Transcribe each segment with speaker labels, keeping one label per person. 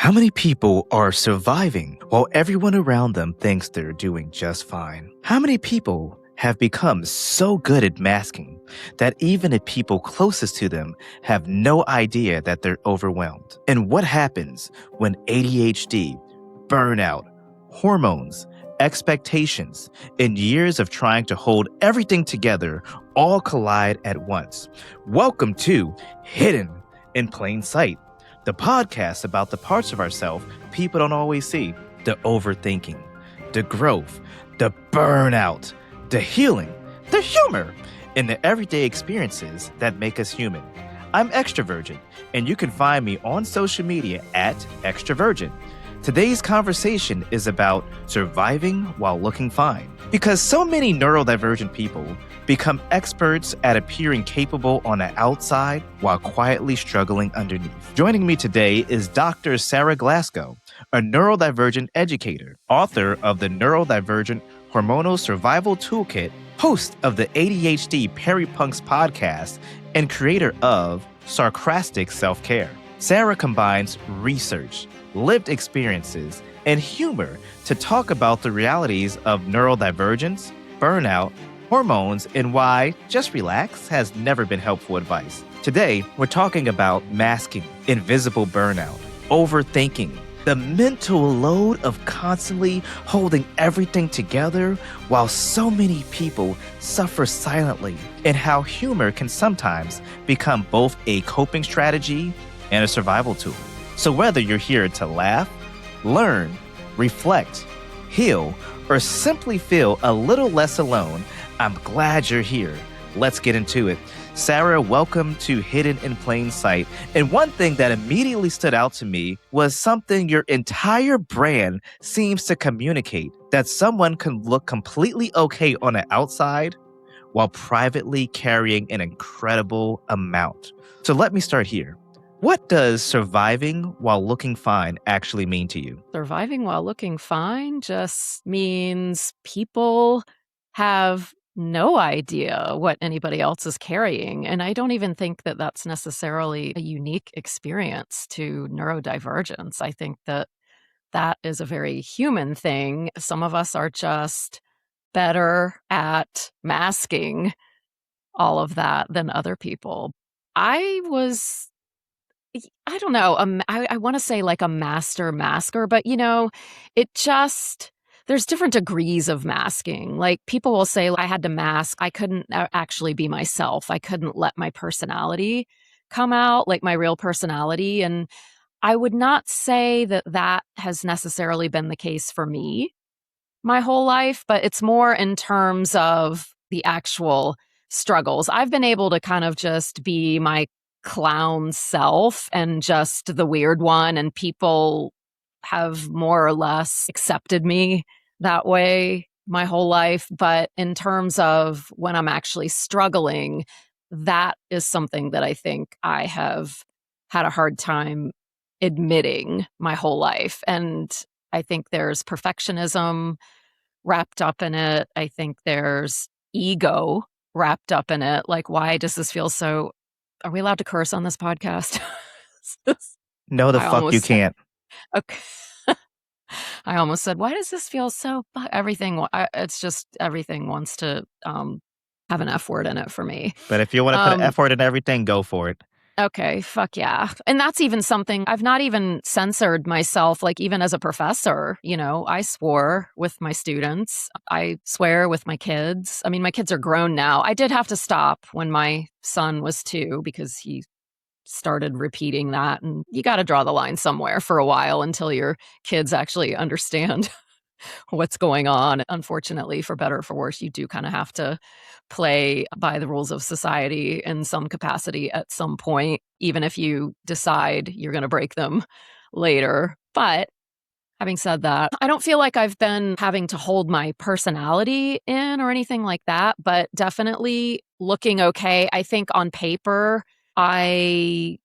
Speaker 1: How many people are surviving while everyone around them thinks they're doing just fine? How many people have become so good at masking that even the people closest to them have no idea that they're overwhelmed? And what happens when ADHD, burnout, hormones, expectations, and years of trying to hold everything together all collide at once? Welcome to Hidden in Plain Sight, the podcast about the parts of ourselves people don't always see: the overthinking, the growth, the burnout, the healing, the humor, and the everyday experiences that make us human. I'm Extrovergent, and you can find me on social media at Extrovergent. Today's conversation is about surviving while looking fine, because so many neurodivergent people become experts at appearing capable on the outside while quietly struggling underneath. Joining me today is Dr. Sarah Glasco, a neurodivergent educator, author of the Neurodivergent Hormonal Survival Toolkit, host of the ADHD Peripunks podcast, and creator of Sarcastic Self-Care. Sarah combines research, lived experiences, and humor to talk about the realities of neurodivergence, burnout, hormones, and why just relax has never been helpful advice. Today, we're talking about masking, invisible burnout, overthinking, the mental load of constantly holding everything together while so many people suffer silently, and how humor can sometimes become both a coping strategy and a survival tool. So whether you're here to laugh, learn, reflect, heal, or simply feel a little less alone, I'm glad you're here. Let's get into it. Sarah, welcome to Hidden in Plain Sight. And one thing that immediately stood out to me was something your entire brand seems to communicate: that someone can look completely okay on the outside while privately carrying an incredible amount. So let me start here. What does surviving while looking fine actually mean to you?
Speaker 2: Surviving while looking fine just means people have no idea what anybody else is carrying. And I don't even think that that's necessarily a unique experience to neurodivergence. I think that that is a very human thing. Some of us are just better at masking all of that than other people. I don't know, I wanna say like a master masker, but, it just there's different degrees of masking. Like, people will say, "I had to mask. I couldn't actually be myself. I couldn't let my personality come out, like my real personality," and I would not say that that has necessarily been the case for me my whole life, but it's more in terms of the actual struggles. I've been able to kind of just be my clown self and just the weird one, and people have more or less accepted me that way my whole life. But in terms of when I'm actually struggling, that is something that I think I have had a hard time admitting my whole life. And I think there's perfectionism wrapped up in it. I think there's ego wrapped up in it. Like, why does this feel so? Are we allowed to curse on this podcast?
Speaker 1: No, the
Speaker 2: I
Speaker 1: fuck you
Speaker 2: almost said,
Speaker 1: can't.
Speaker 2: okay. I almost said, why does this feel so? It's just everything wants to have an F word in it for me.
Speaker 1: But if you want to put an
Speaker 2: Um,
Speaker 1: effort in everything, go for it.
Speaker 2: Okay, fuck yeah. And that's even something I've not even censored myself, like even as a professor, I swore with my students. I swear with my kids. I mean, my kids are grown now. I did have to stop when my son was 2 because he started repeating that. And you got to draw the line somewhere for a while until your kids actually understand what's going on. Unfortunately, for better or for worse, you do kind of have to play by the rules of society in some capacity at some point, even if you decide you're going to break them later. But having said that, I don't feel like I've been having to hold my personality in or anything like that, but definitely looking okay. I think on paper, I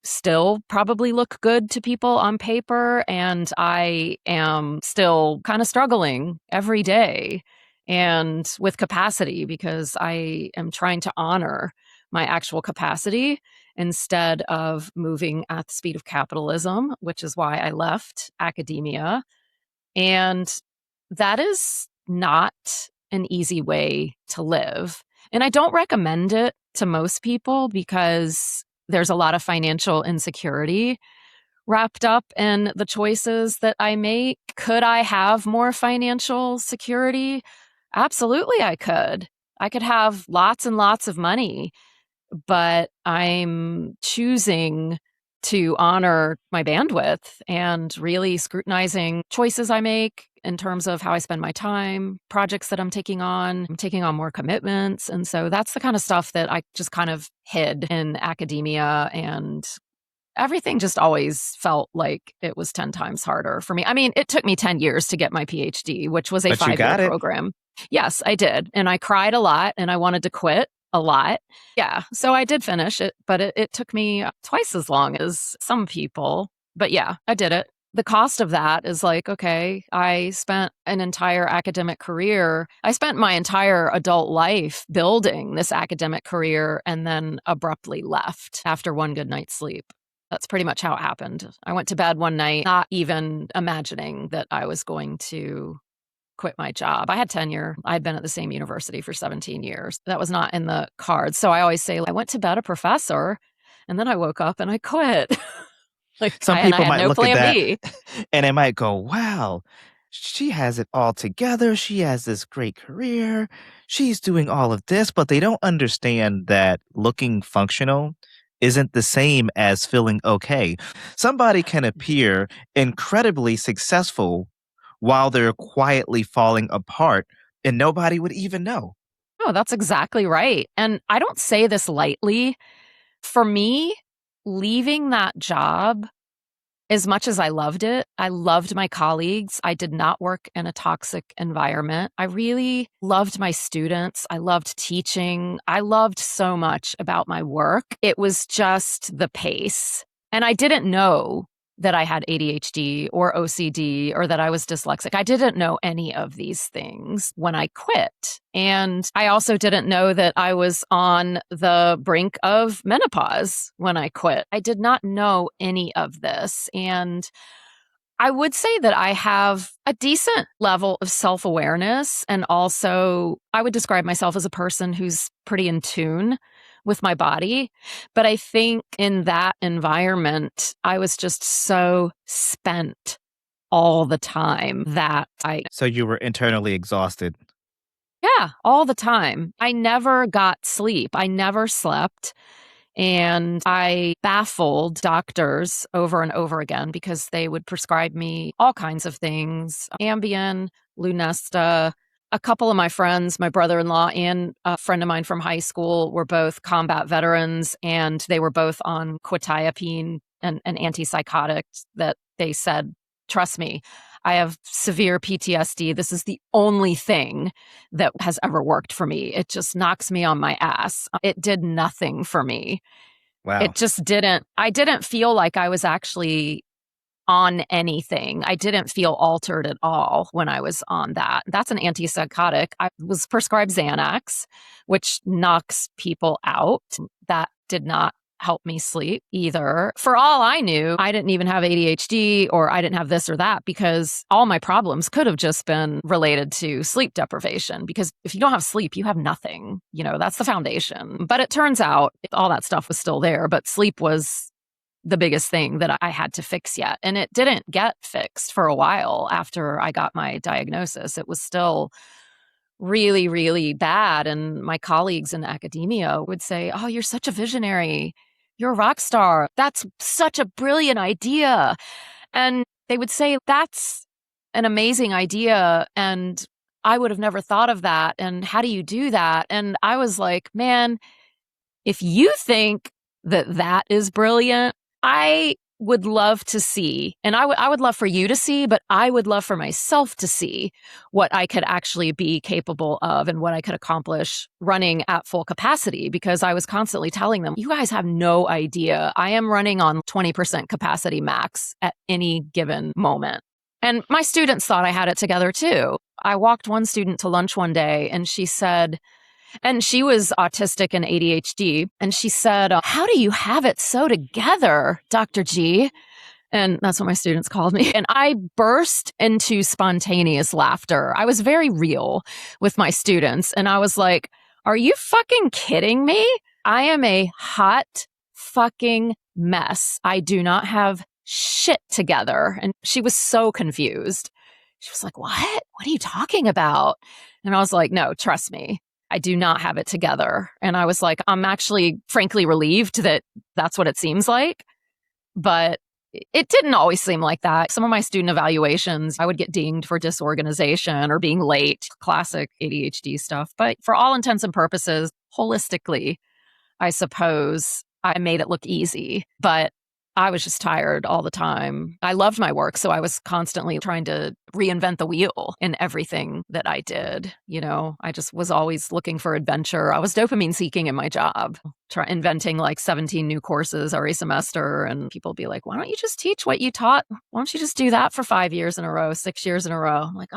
Speaker 2: still probably look good to people on paper, and I am still kind of struggling every day and with capacity, because I am trying to honor my actual capacity instead of moving at the speed of capitalism, which is why I left academia. And that is not an easy way to live. And I don't recommend it to most people because there's a lot of financial insecurity wrapped up in the choices that I make. Could I have more financial security? Absolutely, I could. I could have lots and lots of money, but I'm choosing to honor my bandwidth and really scrutinizing choices I make in terms of how I spend my time, projects that I'm taking on. I'm taking on more commitments. And so that's the kind of stuff that I just kind of hid in academia, and everything just always felt like it was 10 times harder for me. I mean, it took me 10 years to get my PhD, which was a
Speaker 1: But you
Speaker 2: 5-year
Speaker 1: got it.
Speaker 2: program. Yes, I did. And I cried a lot and I wanted to quit a lot. Yeah. So I did finish it, but it took me twice as long as some people. But yeah, I did it. The cost of that is like, okay, I spent an entire academic career. I spent my entire adult life building this academic career and then abruptly left after one good night's sleep. That's pretty much how it happened. I went to bed one night, not even imagining that I was going to quit my job. I had tenure. I had been at the same university for 17 years. That was not in the cards. So I always say, I went to bed a professor and then I woke up and I quit.
Speaker 1: Some
Speaker 2: And I
Speaker 1: people
Speaker 2: had
Speaker 1: might
Speaker 2: no
Speaker 1: look at
Speaker 2: plan
Speaker 1: that
Speaker 2: B.
Speaker 1: and they might go, wow, she has it all together. She has this great career. She's doing all of this, but they don't understand that looking functional isn't the same as feeling okay. Somebody can appear incredibly successful while they're quietly falling apart and nobody would even know.
Speaker 2: No, that's exactly right. And I don't say this lightly. For me, leaving that job, as much as I loved it, I loved my colleagues. I did not work in a toxic environment. I really loved my students. I loved teaching. I loved so much about my work. It was just the pace. And I didn't know that I had ADHD or OCD or that I was dyslexic. I didn't know any of these things when I quit. And I also didn't know that I was on the brink of menopause when I quit. I did not know any of this. And I would say that I have a decent level of self awareness. And also, I would describe myself as a person who's pretty in tune with my body. But I think in that environment, I was just so spent all the time that
Speaker 1: So you were internally exhausted.
Speaker 2: yeah, all the time. I never got sleep. I never slept. And I baffled doctors over and over again because they would prescribe me all kinds of things, Ambien, Lunesta. A couple of my friends, my brother-in-law and a friend of mine from high school, were both combat veterans, and they were both on quetiapine and antipsychotics that they said, trust me, I have severe PTSD. This is the only thing that has ever worked for me. It just knocks me on my ass. It did nothing for me.
Speaker 1: Wow.
Speaker 2: It just didn't. I didn't feel like I was actually on anything. I didn't feel altered at all when I was on that. That's an antipsychotic. I was prescribed Xanax, which knocks people out. That did not help me sleep either. For all I knew, I didn't even have ADHD or I didn't have this or that because all my problems could have just been related to sleep deprivation. Because if you don't have sleep, you have nothing. That's the foundation. But it turns out all that stuff was still there, but sleep was the biggest thing that I had to fix yet. And it didn't get fixed for a while after I got my diagnosis. It was still really, really bad. And my colleagues in academia would say, oh, you're such a visionary. You're a rock star. That's such a brilliant idea. And they would say, that's an amazing idea. And I would have never thought of that. And how do you do that? And I was like, man, if you think that that is brilliant, I would love to see, and I would love for you to see, but I would love for myself to see what I could actually be capable of and what I could accomplish running at full capacity, because I was constantly telling them, you guys have no idea. I am running on 20% capacity max at any given moment. And my students thought I had it together too. I walked one student to lunch one day and she said, And she was autistic and ADHD. And she said, "How do you have it so together, Dr. G?" And that's what my students called me. And I burst into spontaneous laughter. I was very real with my students. And I was like, "Are you fucking kidding me? I am a hot fucking mess. I do not have shit together." And she was so confused. She was like, "What? What are you talking about?" And I was like, "No, trust me. I do not have it together." And I was like, I'm actually frankly relieved that that's what it seems like. But it didn't always seem like that. Some of my student evaluations, I would get dinged for disorganization or being late, classic ADHD stuff. But for all intents and purposes, holistically, I suppose I made it look easy. But I was just tired all the time. I loved my work, so I was constantly trying to reinvent the wheel in everything that I did. I just was always looking for adventure. I was dopamine seeking in my job, inventing like 17 new courses every semester. And people be like, "Why don't you just teach what you taught? Why don't you just do that for 5 years in a row, 6 years in a row?" I'm like,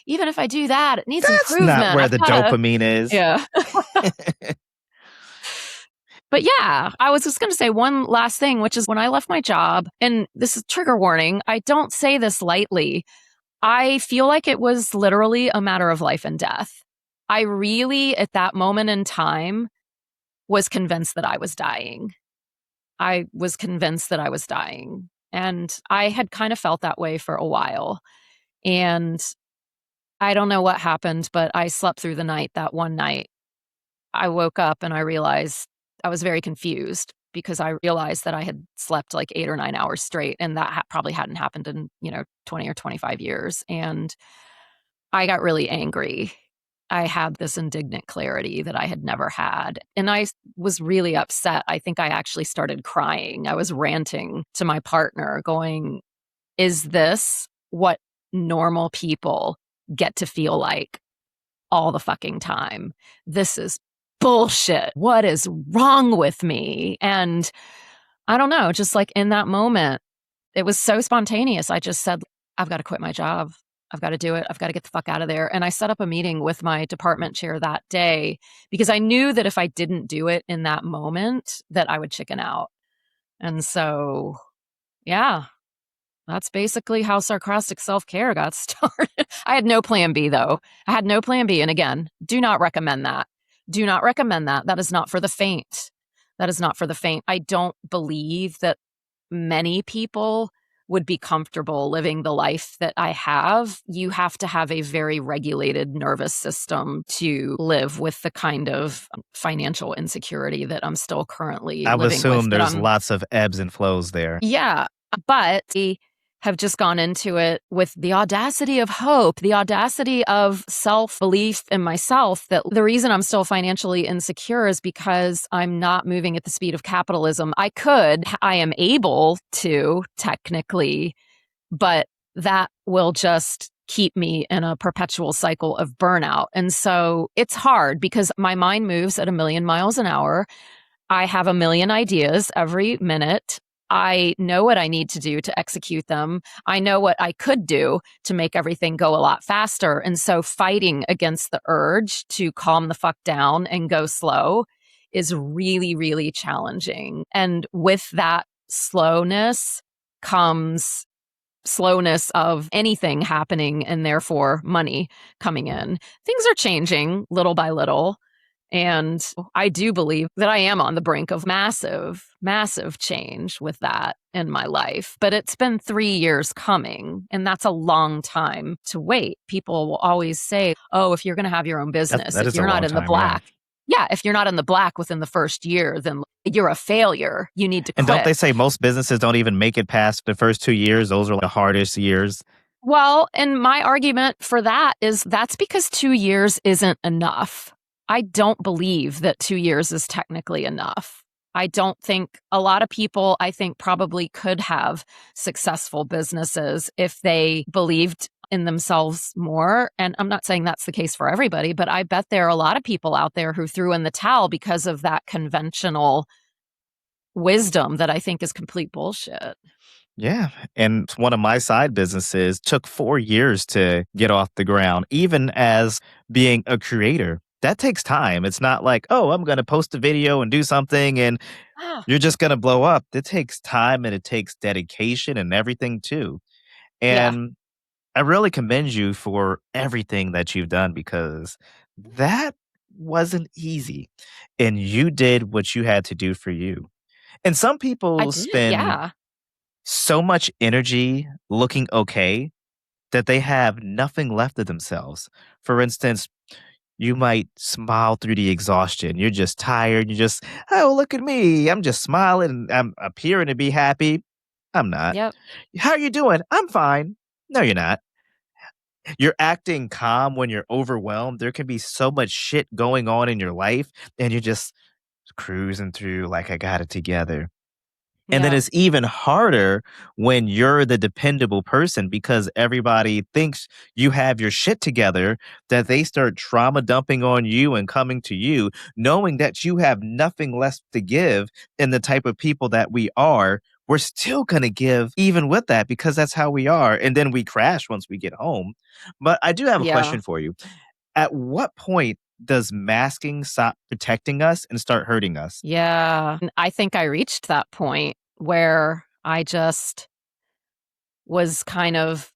Speaker 2: even if I do that, it needs
Speaker 1: That's not
Speaker 2: improvement.
Speaker 1: where
Speaker 2: I've
Speaker 1: the
Speaker 2: got to,
Speaker 1: dopamine is.
Speaker 2: yeah. But yeah, I was just going to say one last thing, which is when I left my job, and this is trigger warning, I don't say this lightly. I feel like it was literally a matter of life and death. I really, at that moment in time, was convinced that I was dying. I was convinced that I was dying. And I had kind of felt that way for a while. And I don't know what happened, but I slept through the night that one night. I woke up and I realized I was very confused because I realized that I had slept like 8 or 9 hours straight, and that probably hadn't happened in, 20 or 25 years. And I got really angry. I had this indignant clarity that I had never had. And I was really upset. I think I actually started crying. I was ranting to my partner, going, "Is this what normal people get to feel like all the fucking time? This is bullshit. What is wrong with me?" And I don't know, just like in that moment, it was so spontaneous. I just said, "I've got to quit my job. I've got to do it. I've got to get the fuck out of there." And I set up a meeting with my department chair that day because I knew that if I didn't do it in that moment, that I would chicken out. And so, yeah, that's basically how sarcastic self-care got started. I had no plan B, though. I had no plan B, and again, do not recommend that. Do not recommend that. That is not for the faint. That is not for the faint. I don't believe that many people would be comfortable living the life that I have. You have to have a very regulated nervous system to live with the kind of financial insecurity that I'm still currently
Speaker 1: I would
Speaker 2: living with,
Speaker 1: assume
Speaker 2: that
Speaker 1: there's
Speaker 2: I'm
Speaker 1: lots of ebbs and flows there.
Speaker 2: yeah, but we have just gone into it with the audacity of hope, the audacity of self-belief in myself, that the reason I'm still financially insecure is because I'm not moving at the speed of capitalism. I am able to technically, but that will just keep me in a perpetual cycle of burnout. And so it's hard because my mind moves at a million miles an hour. I have a million ideas every minute. I know what I need to do to execute them. I know what I could do to make everything go a lot faster. And so fighting against the urge to calm the fuck down and go slow is really, really challenging. And with that slowness comes slowness of anything happening and therefore money coming in. Things are changing little by little. And I do believe that I am on the brink of massive, massive change with that in my life. But it's been 3 years coming, and that's a long time to wait. People will always say, "Oh, if you're going to have your own business,
Speaker 1: That
Speaker 2: if
Speaker 1: is a
Speaker 2: you're not
Speaker 1: long
Speaker 2: in the
Speaker 1: time, yeah.
Speaker 2: black, yeah, if you're not in the black within the first year, then you're a failure. You need to
Speaker 1: And don't
Speaker 2: quit."
Speaker 1: they say most businesses don't even make it past the first 2 years? Those are the hardest years.
Speaker 2: Well, and my argument for that is that's because 2 years isn't enough. I don't believe that 2 years is technically enough. I don't think a lot of people, I think, probably could have successful businesses if they believed in themselves more. And I'm not saying that's the case for everybody, but I bet there are a lot of people out there who threw in the towel because of that conventional wisdom that I think is complete bullshit.
Speaker 1: Yeah, and one of my side businesses took 4 years to get off the ground, even as being a creator. that takes time. It's not like, oh, I'm going to post a video and do something and
Speaker 2: Ah,
Speaker 1: you're just going to blow up. It takes time and it takes dedication and everything too.
Speaker 2: yeah,
Speaker 1: And I really commend you for everything that you've done because that wasn't easy. And you did what you had to do for you. And some
Speaker 2: I
Speaker 1: people
Speaker 2: did,
Speaker 1: spend
Speaker 2: yeah.
Speaker 1: so much energy looking okay that they have nothing left of themselves. For instance, you might smile through the exhaustion. You're just tired. You just, oh, look at me. I'm just smiling and I'm appearing to be happy. I'm not.
Speaker 2: Yep,
Speaker 1: How are you doing? I'm fine. No, you're not. You're acting calm when you're overwhelmed. There can be so much shit going on in your life, and you're just cruising through like I got it together. And then
Speaker 2: yep,
Speaker 1: it's even harder when you're the dependable person because everybody thinks you have your shit together, that they start trauma dumping on you and coming to you, knowing that you have nothing less to give. And the type of people that we are, we're still going to give even with that because that's how we are. And then we crash once we get home. But I do have a
Speaker 2: yeah,
Speaker 1: question for you. At what point does masking stop protecting us and start hurting us?
Speaker 2: yeah. And I think I reached that point where I just was kind of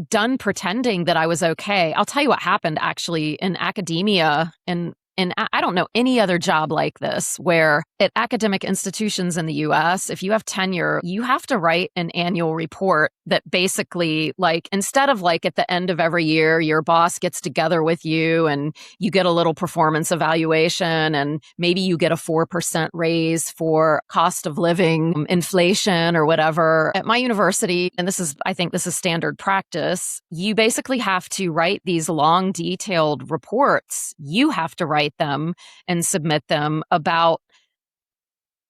Speaker 2: done pretending that I was okay. I'll tell you what happened actually in academia and I don't know any other job like this where at academic institutions in the US, if you have tenure, you have to write an annual report that basically like instead of like at the end of every year your boss gets together with you and you get a little performance evaluation and maybe you get a 4% raise for cost of living inflation or whatever. At my university, and this is I think this is standard practice, you basically have to write these long detailed reports. You have to write them and submit them about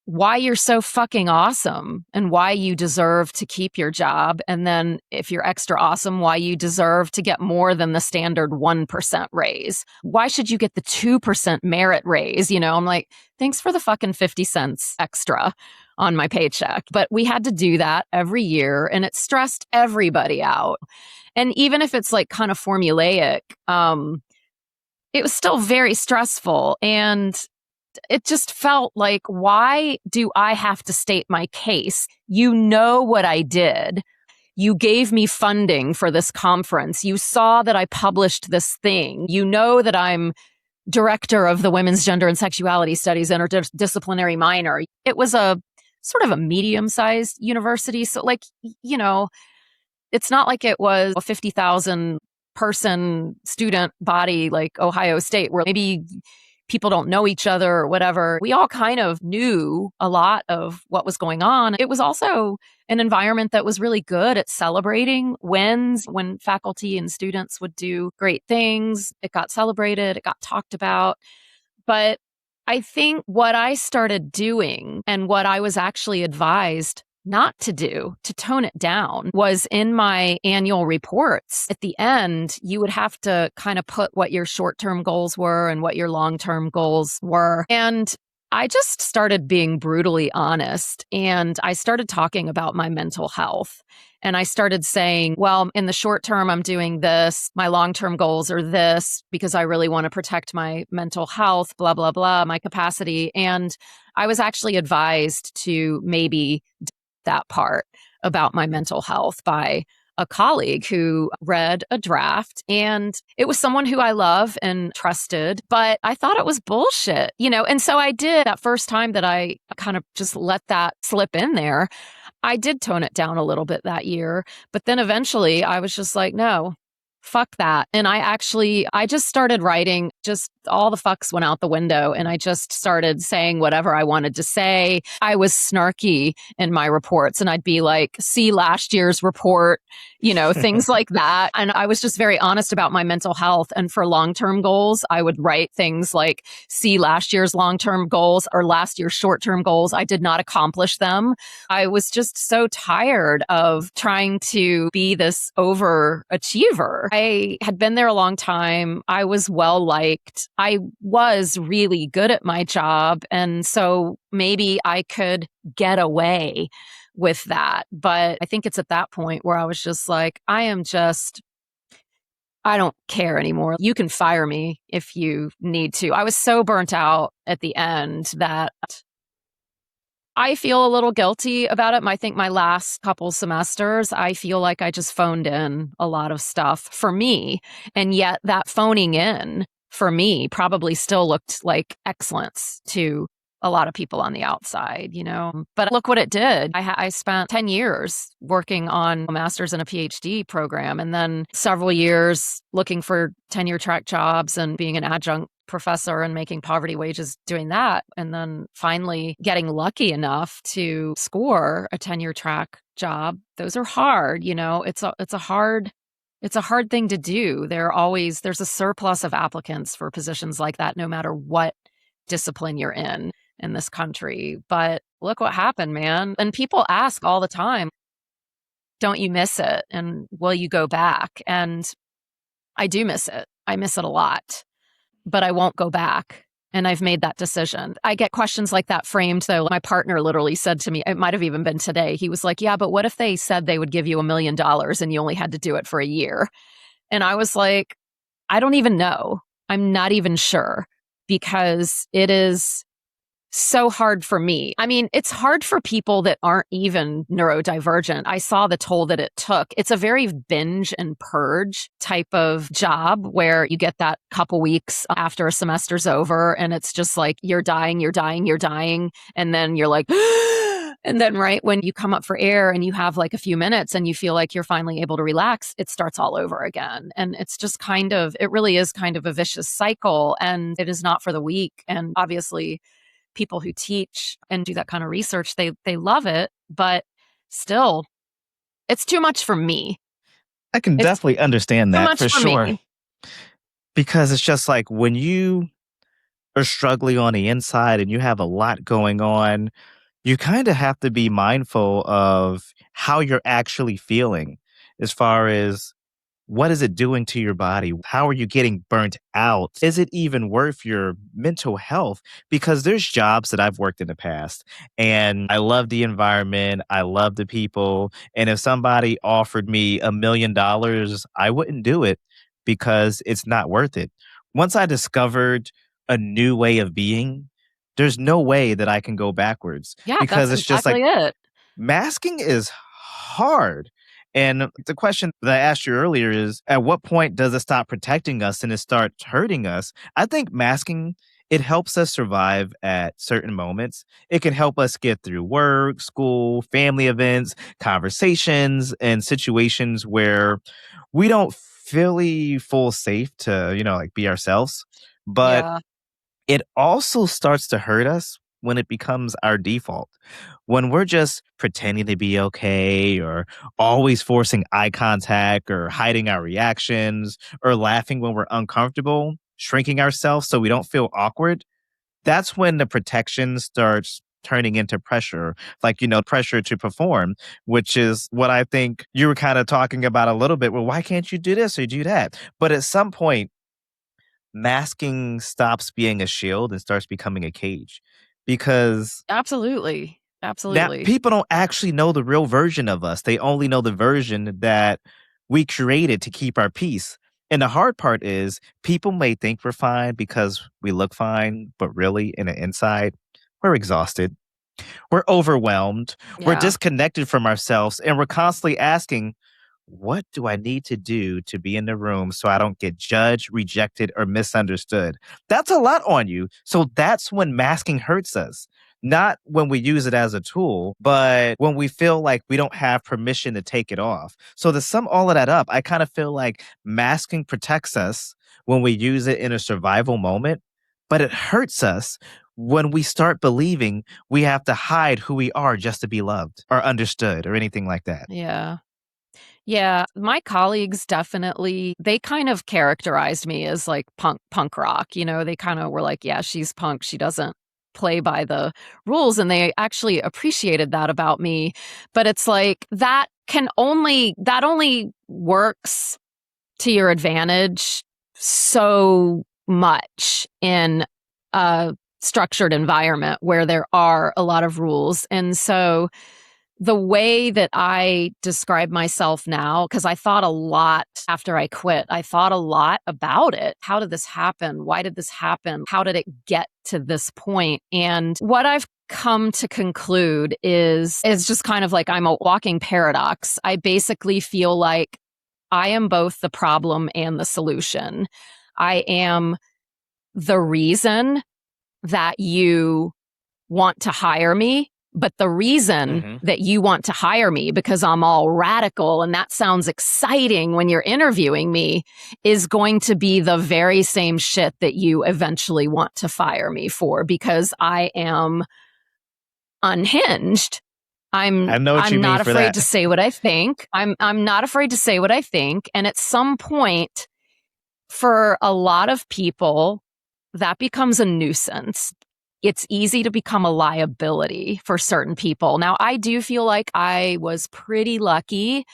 Speaker 2: why you're so fucking awesome and why you deserve to keep your job. And then if you're extra awesome, why you deserve to get more than the standard 1% raise. Why should you get the 2% merit raise? You know, I'm like, thanks for the fucking 50 cents extra on my paycheck. But we had to do that every year and it stressed everybody out. And even if it's like kind of formulaic, it was still very stressful. And it just felt like, why do I have to state my case? You know what I did. You gave me funding for this conference. You saw that I published this thing. You know that I'm director of the Women's Gender and Sexuality Studies interdisciplinary minor. It was a sort of a medium sized university. So, like, you know, it's not like it was a 50,000 person student body like Ohio State, where maybe people don't know each other or whatever. We all kind of knew a lot of what was going on. It was also an environment that was really good at celebrating wins when faculty and students would do great things. It got celebrated, it got talked about. But I think what I started doing and what I was actually advised not to do to tone it down was in my annual reports. At the end, you would have to kind of put what your short term goals were and what your long term goals were. And I just started being brutally honest and I started talking about my mental health. And I started saying, well, in the short term, I'm doing this. My long term goals are this because I really want to protect my mental health, blah, blah, blah, my capacity. And I was actually advised to maybe that part about my mental health by a colleague who read a draft, and it was someone who I love and trusted, but I thought it was bullshit, you know? And so I did that first time that I kind of just let that slip in there. I did tone it down a little bit that year, but then eventually I was just like, no, fuck that. And I just started writing, just all the fucks went out the window. And I just started saying whatever I wanted to say. I was snarky in my reports and I'd be like, see last year's report, you know, things like that. And I was just very honest about my mental health. And for long term goals, I would write things like, see last year's long term goals or last year's short term goals. I did not accomplish them. I was just so tired of trying to be this overachiever. I had been there a long time. I was well liked. I was really good at my job. And so maybe I could get away with that. But I think it's at that point where I was just like, I don't care anymore. You can fire me if you need to. I was so burnt out at the end that I feel a little guilty about it. I think my last couple semesters, I feel like I just phoned in a lot of stuff for me. And yet that phoning in for me probably still looked like excellence to a lot of people on the outside, you know? But look what it did. I spent 10 years working on a master's and a PhD program, and then several years looking for tenure track jobs and being an adjunct professor and making poverty wages doing that. And then finally getting lucky enough to score a tenure track job. Those are hard, you know, it's a hard thing to do. There's a surplus of applicants for positions like that, no matter what discipline you're in this country. But look what happened, man. And people ask all the time, don't you miss it? And will you go back? And I do miss it. I miss it a lot, but I won't go back. And I've made that decision. I get questions like that framed, though. My partner literally said to me, it might have even been today, he was like, yeah, but what if they said they would give you $1 million and you only had to do it for a year? And I was like, I don't even know. I'm not even sure, because it is so hard for me. I mean, it's hard for people that aren't even neurodivergent. I saw the toll that it took. It's a very binge and purge type of job where you get that couple weeks after a semester's over and it's just like, you're dying, you're dying, you're dying. And then you're like, and then right when you come up for air and you have like a few minutes and you feel like you're finally able to relax, it starts all over again. And it's just it really is kind of a vicious cycle, and it is not for the weak. And obviously, people who teach and do that kind of research, they love it, but still, it's too much for me.
Speaker 1: I can
Speaker 2: It's
Speaker 1: definitely understand
Speaker 2: too
Speaker 1: that
Speaker 2: much
Speaker 1: for
Speaker 2: for
Speaker 1: sure.
Speaker 2: me.
Speaker 1: Because it's just like when you are struggling on the inside and you have a lot going on, you kind of have to be mindful of how you're actually feeling as far as what is it doing to your body? How are you getting burnt out? Is it even worth your mental health? Because there's jobs that I've worked in the past and I love the environment, I love the people. And if somebody offered me $1 million, I wouldn't do it because it's not worth it. Once I discovered a new way of being, there's no way that I can go backwards
Speaker 2: Yeah,
Speaker 1: because
Speaker 2: that's
Speaker 1: it's just like
Speaker 2: exactly it.
Speaker 1: masking is hard. And the question that I asked you earlier is at what point does it stop protecting us and it starts hurting us? I think masking, it helps us survive at certain moments. It can help us get through work, school, family events, conversations, and situations where we don't feel safe to, like be ourselves. But
Speaker 2: Yeah.
Speaker 1: it also starts to hurt us when it becomes our default. When we're just pretending to be okay or always forcing eye contact or hiding our reactions or laughing when we're uncomfortable, shrinking ourselves so we don't feel awkward, that's when the protection starts turning into pressure, like, pressure to perform, which is what I think you were kind of talking about a little bit. Well, why can't you do this or do that? But at some point, masking stops being a shield and starts becoming a cage because
Speaker 2: Absolutely.
Speaker 1: now
Speaker 2: Absolutely.
Speaker 1: people don't actually know the real version of us. They only know the version that we created to keep our peace. And the hard part is people may think we're fine because we look fine, but really in the inside, we're exhausted. We're overwhelmed. We're
Speaker 2: Yeah.
Speaker 1: disconnected from ourselves. And we're constantly asking, what do I need to do to be in the room so I don't get judged, rejected, or misunderstood? That's a lot on you. So that's when masking hurts us. Not when we use it as a tool, but when we feel like we don't have permission to take it off. So to sum all of that up, I kind of feel like masking protects us when we use it in a survival moment, but it hurts us when we start believing we have to hide who we are just to be loved or understood or anything like that.
Speaker 2: Yeah. Yeah, my colleagues definitely they kind of characterized me as like punk rock, you know, they kind of were like, yeah, she's punk, she doesn't play by the rules, and they actually appreciated that about me. But it's like that only works to your advantage so much in a structured environment where there are a lot of rules. And so the way that I describe myself now, because I thought a lot after I quit, I thought a lot about it. How did this happen? Why did this happen? How did it get to this point? And what I've come to conclude is just kind of like I'm a walking paradox. I basically feel like I am both the problem and the solution. I am the reason that you want to hire me, but the reason that you want to hire me, because I'm all radical and that sounds exciting when you're interviewing me, is going to be the very same shit that you eventually want to fire me for, because I am unhinged.
Speaker 1: I know what you
Speaker 2: I'm
Speaker 1: mean
Speaker 2: not
Speaker 1: for
Speaker 2: afraid
Speaker 1: that.
Speaker 2: to say what I think. I'm not afraid to say what I think. And at some point, for a lot of people, that becomes a nuisance. It's easy to become a liability for certain people. Now, I do feel like I was pretty lucky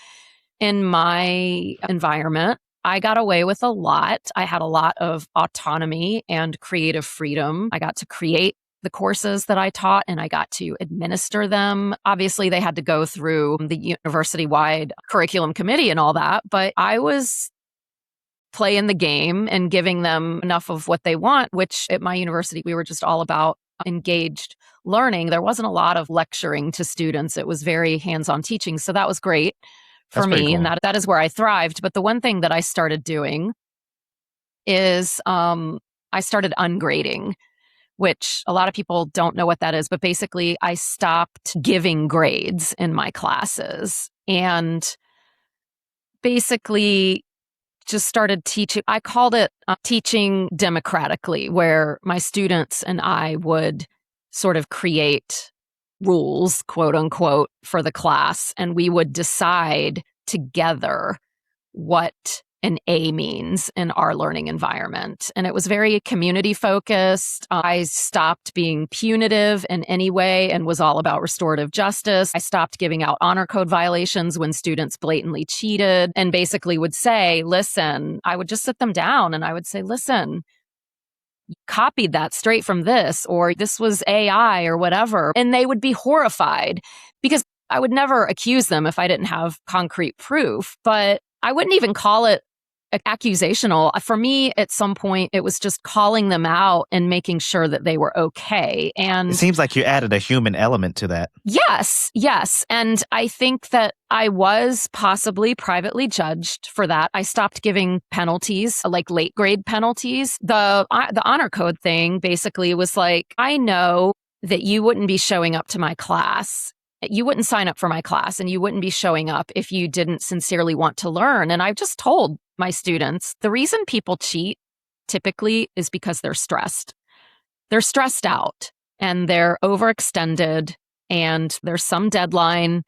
Speaker 2: in my environment. I got away with a lot. I had a lot of autonomy and creative freedom. I got to create the courses that I taught and I got to administer them. Obviously, they had to go through the university-wide curriculum committee and all that, but I was playing the game and giving them enough of what they want, which at my university, we were just all about engaged learning. There wasn't a lot of lecturing to students. It was very hands-on teaching. So that was great for
Speaker 1: That's pretty
Speaker 2: me.
Speaker 1: cool.
Speaker 2: And that is where I thrived. But the one thing that I started doing is I started ungrading, which a lot of people don't know what that is. But basically, I stopped giving grades in my classes and basically just started teaching. I called it teaching democratically, where my students and I would sort of create rules, quote unquote, for the class. And we would decide together what an A means in our learning environment. And it was very community focused. I stopped being punitive in any way and was all about restorative justice. I stopped giving out honor code violations when students blatantly cheated and basically would say, listen, I would just sit them down and I would say, listen, you copied that straight from this, or this was AI or whatever. And they would be horrified because I would never accuse them if I didn't have concrete proof, but I wouldn't even call it accusational. For me, at some point, it was just calling them out and making sure that they were okay. And
Speaker 1: It seems like you added a human element to that.
Speaker 2: yes. And I think that I was possibly privately judged for that. I stopped giving penalties, like late grade penalties. The honor code thing basically was like, I know that you wouldn't be showing up to my class. You wouldn't sign up for my class and you wouldn't be showing up if you didn't sincerely want to learn. And I've just told my students, the reason people cheat typically is because they're stressed. They're stressed out and they're overextended and there's some deadline.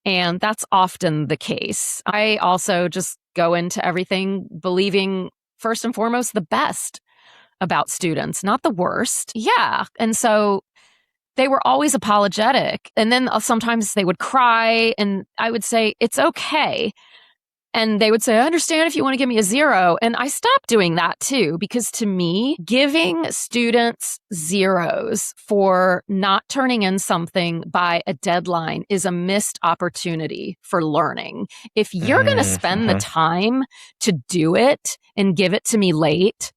Speaker 2: And that's often the case. I also just go into everything believing, first and foremost, the best about students, not the worst. Yeah. And so they were always apologetic. And then sometimes they would cry and I would say, it's okay. And they would say, I understand if you want to give me a 0. And I stopped doing that too, because to me, giving students 0s for not turning in something by a deadline is a missed opportunity for learning. If you're going to spend the time to do it and give it to me late,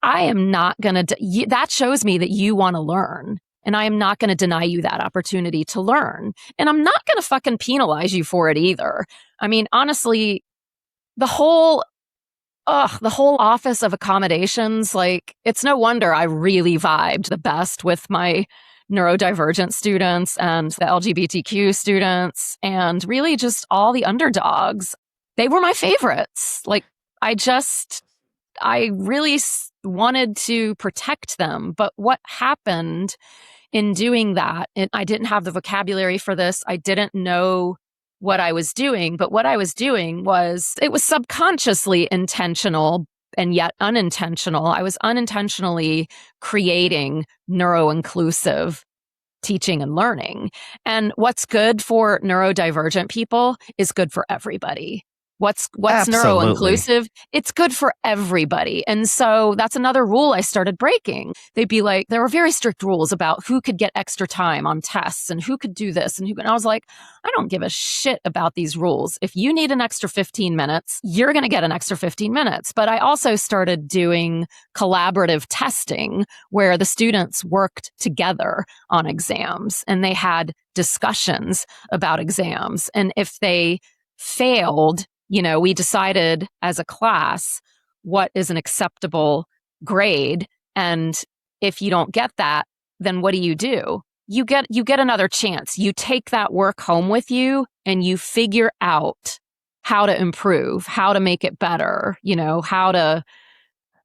Speaker 2: I am not going to, that shows me that you want to learn. And I am not going to deny you that opportunity to learn. And I'm not going to fucking penalize you for it either. I mean, honestly, the whole office of accommodations, like, it's no wonder I really vibed the best with my neurodivergent students and the LGBTQ students and really just all the underdogs. They were my favorites. Like, I really wanted to protect them. But what happened in doing that, and I didn't have the vocabulary for this, I didn't know what I was doing, but what I was doing was, it was subconsciously intentional and yet unintentional. I was unintentionally creating neuro-inclusive teaching and learning. And what's good for neurodivergent people is good for everybody. What's neuro
Speaker 1: Absolutely.
Speaker 2: inclusive? It's good for everybody. And so that's another rule I started breaking. They'd be like, there were very strict rules about who could get extra time on tests and who could do this and I was like, I don't give a shit about these rules. If you need an extra 15 minutes, you're going to get an extra 15 minutes. But I also started doing collaborative testing where the students worked together on exams and they had discussions about exams. And if they failed, we decided as a class what is an acceptable grade. And if you don't get that, then what do? You get another chance. You take that work home with you and you figure out how to improve, how to make it better, how to,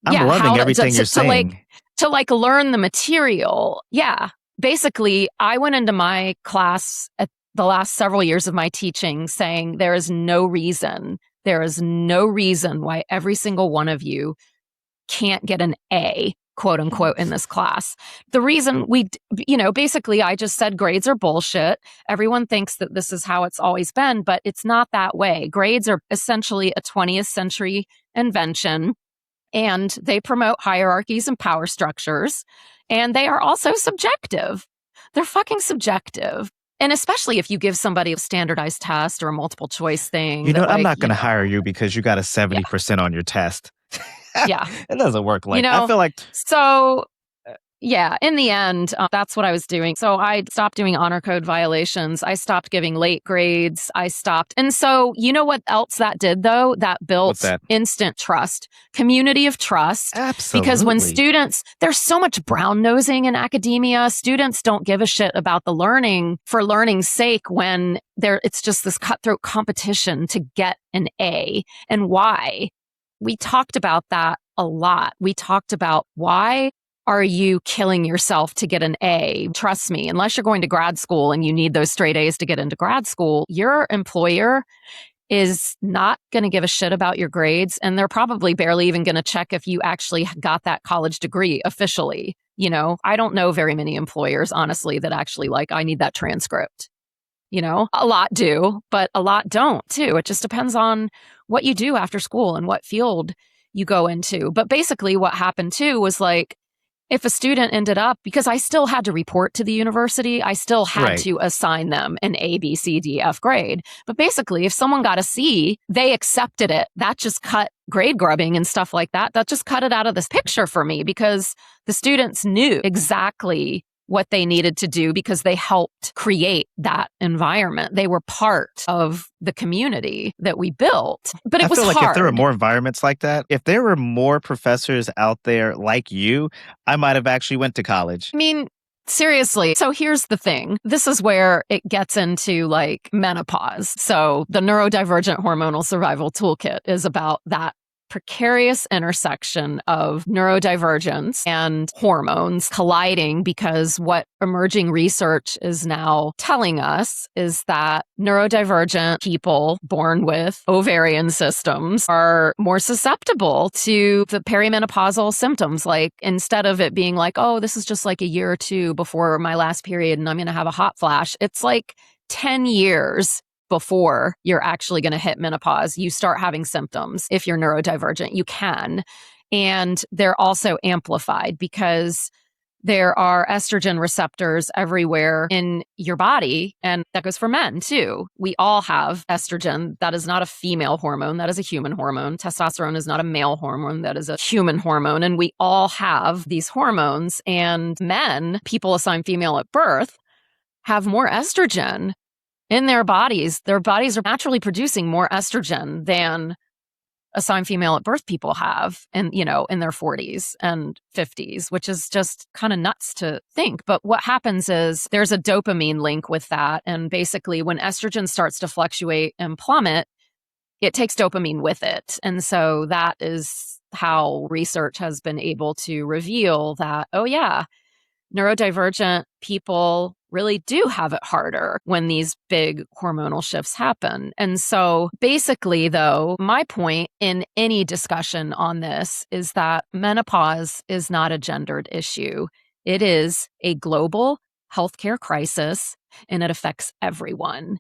Speaker 1: I'm
Speaker 2: yeah,
Speaker 1: loving
Speaker 2: how
Speaker 1: everything you're saying.
Speaker 2: to learn the material. Yeah. Basically, I went into my class at the last several years of my teaching saying there is no reason why every single one of you can't get an A, quote unquote, in this class. The reason basically I just said grades are bullshit. Everyone thinks that this is how it's always been, but it's not that way. Grades are essentially a 20th century invention. And they promote hierarchies and power structures. And they are also subjective. They're fucking subjective. And especially if you give somebody a standardized test or a multiple choice thing
Speaker 1: You know
Speaker 2: that
Speaker 1: what? I'm not going to hire you because you got a
Speaker 2: yeah,
Speaker 1: 70% on your test.
Speaker 2: yeah.
Speaker 1: It doesn't work
Speaker 2: You
Speaker 1: like I
Speaker 2: know,
Speaker 1: feel like
Speaker 2: so yeah, in the end, that's what I was doing. So I stopped doing honor code violations. I stopped giving late grades. I stopped. And so, you know what else that did, though? That
Speaker 1: what's
Speaker 2: built
Speaker 1: that?
Speaker 2: instant trust, community of trust. Because when
Speaker 1: Absolutely.
Speaker 2: there's so much brown nosing in academia, students don't give a shit about the learning for learning's sake when it's just this cutthroat competition to get an A. And why? We talked about that a lot. We talked about why are you killing yourself to get an A? Trust me, unless you're going to grad school and you need those straight A's to get into grad school, your employer is not going to give a shit about your grades. And they're probably barely even going to check if you actually got that college degree officially. I don't know very many employers, honestly, that actually I need that transcript. A lot do, but a lot don't too. It just depends on what you do after school and what field you go into. But basically what happened too was if a student ended up, because I still had to report to the university, I still had
Speaker 1: Right.
Speaker 2: to assign them an A, B, C, D, F grade. But basically, if someone got a C, they accepted it. That just cut grade grubbing and stuff like that. That just cut it out of this picture for me because the students knew exactly what they needed to do because they helped create that environment. They were part of the community that we built. But it
Speaker 1: I
Speaker 2: was
Speaker 1: feel like
Speaker 2: hard.
Speaker 1: if there were more environments like that, if there were more professors out there like you, I might have actually went to college.
Speaker 2: I mean, seriously. So here's the thing. This is where it gets into menopause. So the neurodivergent hormonal survival toolkit is about that precarious intersection of neurodivergence and hormones colliding because what emerging research is now telling us is that neurodivergent people born with ovarian systems are more susceptible to the perimenopausal symptoms. Instead of it being oh, this is just a year or two before my last period and I'm going to have a hot flash, it's 10 years before you're actually going to hit menopause, you start having symptoms. If you're neurodivergent, you can. And they're also amplified because there are estrogen receptors everywhere in your body. And that goes for men too. We all have estrogen. That is not a female hormone. That is a human hormone. Testosterone is not a male hormone. That is a human hormone. And we all have these hormones. And men, people assigned female at birth, have more estrogen in their bodies. Their bodies are naturally producing more estrogen than assigned female at birth people have in their 40s and 50s, which is just kind of nuts to think. But what happens is there's a dopamine link with that. And basically when estrogen starts to fluctuate and plummet, it takes dopamine with it. And so that is how research has been able to reveal that, oh yeah, neurodivergent people really do have it harder when these big hormonal shifts happen. And so basically, though, my point in any discussion on this is that menopause is not a gendered issue. It is a global healthcare crisis, and it affects everyone.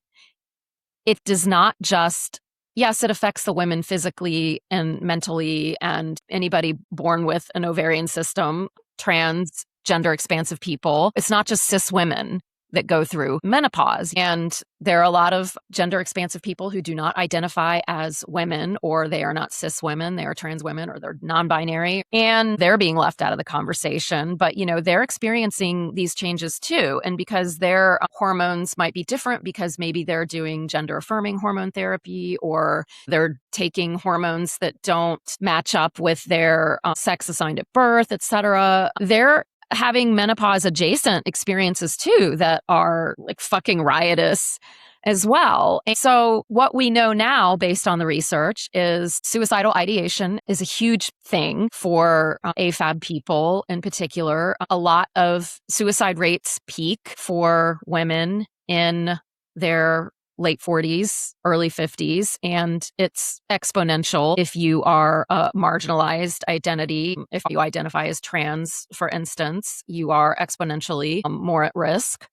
Speaker 2: It does not just Yes, it affects the women physically and mentally, and anybody born with an ovarian system, trans, gender expansive people. It's not just cis women that go through menopause. And there are a lot of gender expansive people who do not identify as women, or they are not cis women, they are trans women, or they're non-binary, and they're being left out of the conversation. But, they're experiencing these changes too. And because their hormones might be different, because maybe they're doing gender affirming hormone therapy, or they're taking hormones that don't match up with their sex assigned at birth, etc. They're having menopause adjacent experiences too that are like fucking riotous as well. And so what we know now based on the research is suicidal ideation is a huge thing for AFAB people in particular. A lot of suicide rates peak for women in their late 40s, early 50s, and it's exponential if you are a marginalized identity. If you identify as trans, for instance, you are exponentially more at risk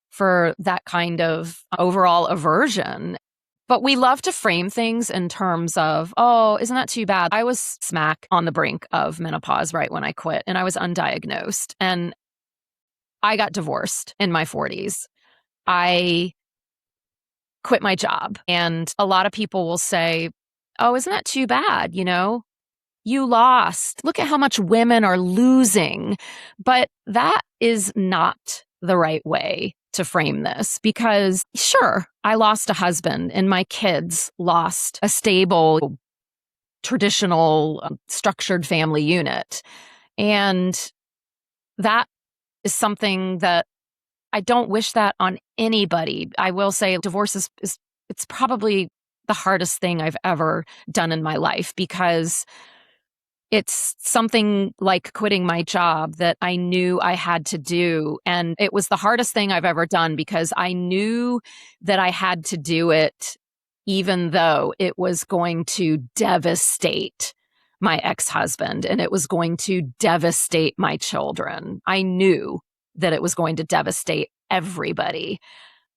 Speaker 2: for that kind of overall aversion. But we love to frame things in terms of, oh, isn't that too bad? I was smack on the brink of menopause right when I quit, and I was undiagnosed, and I got divorced in my 40s. I quit my job. And a lot of people will say, oh, isn't that too bad? You lost. Look at how much women are losing. But that is not the right way to frame this, because sure, I lost a husband and my kids lost a stable, traditional, structured family unit. And that is something that I don't wish that on anybody. I will say divorce is it's probably the hardest thing I've ever done in my life, because it's something like quitting my job that I knew I had to do. And it was the hardest thing I've ever done, because I knew that I had to do it, even though it was going to devastate my ex-husband and it was going to devastate my children. I knew that it was going to devastate everybody.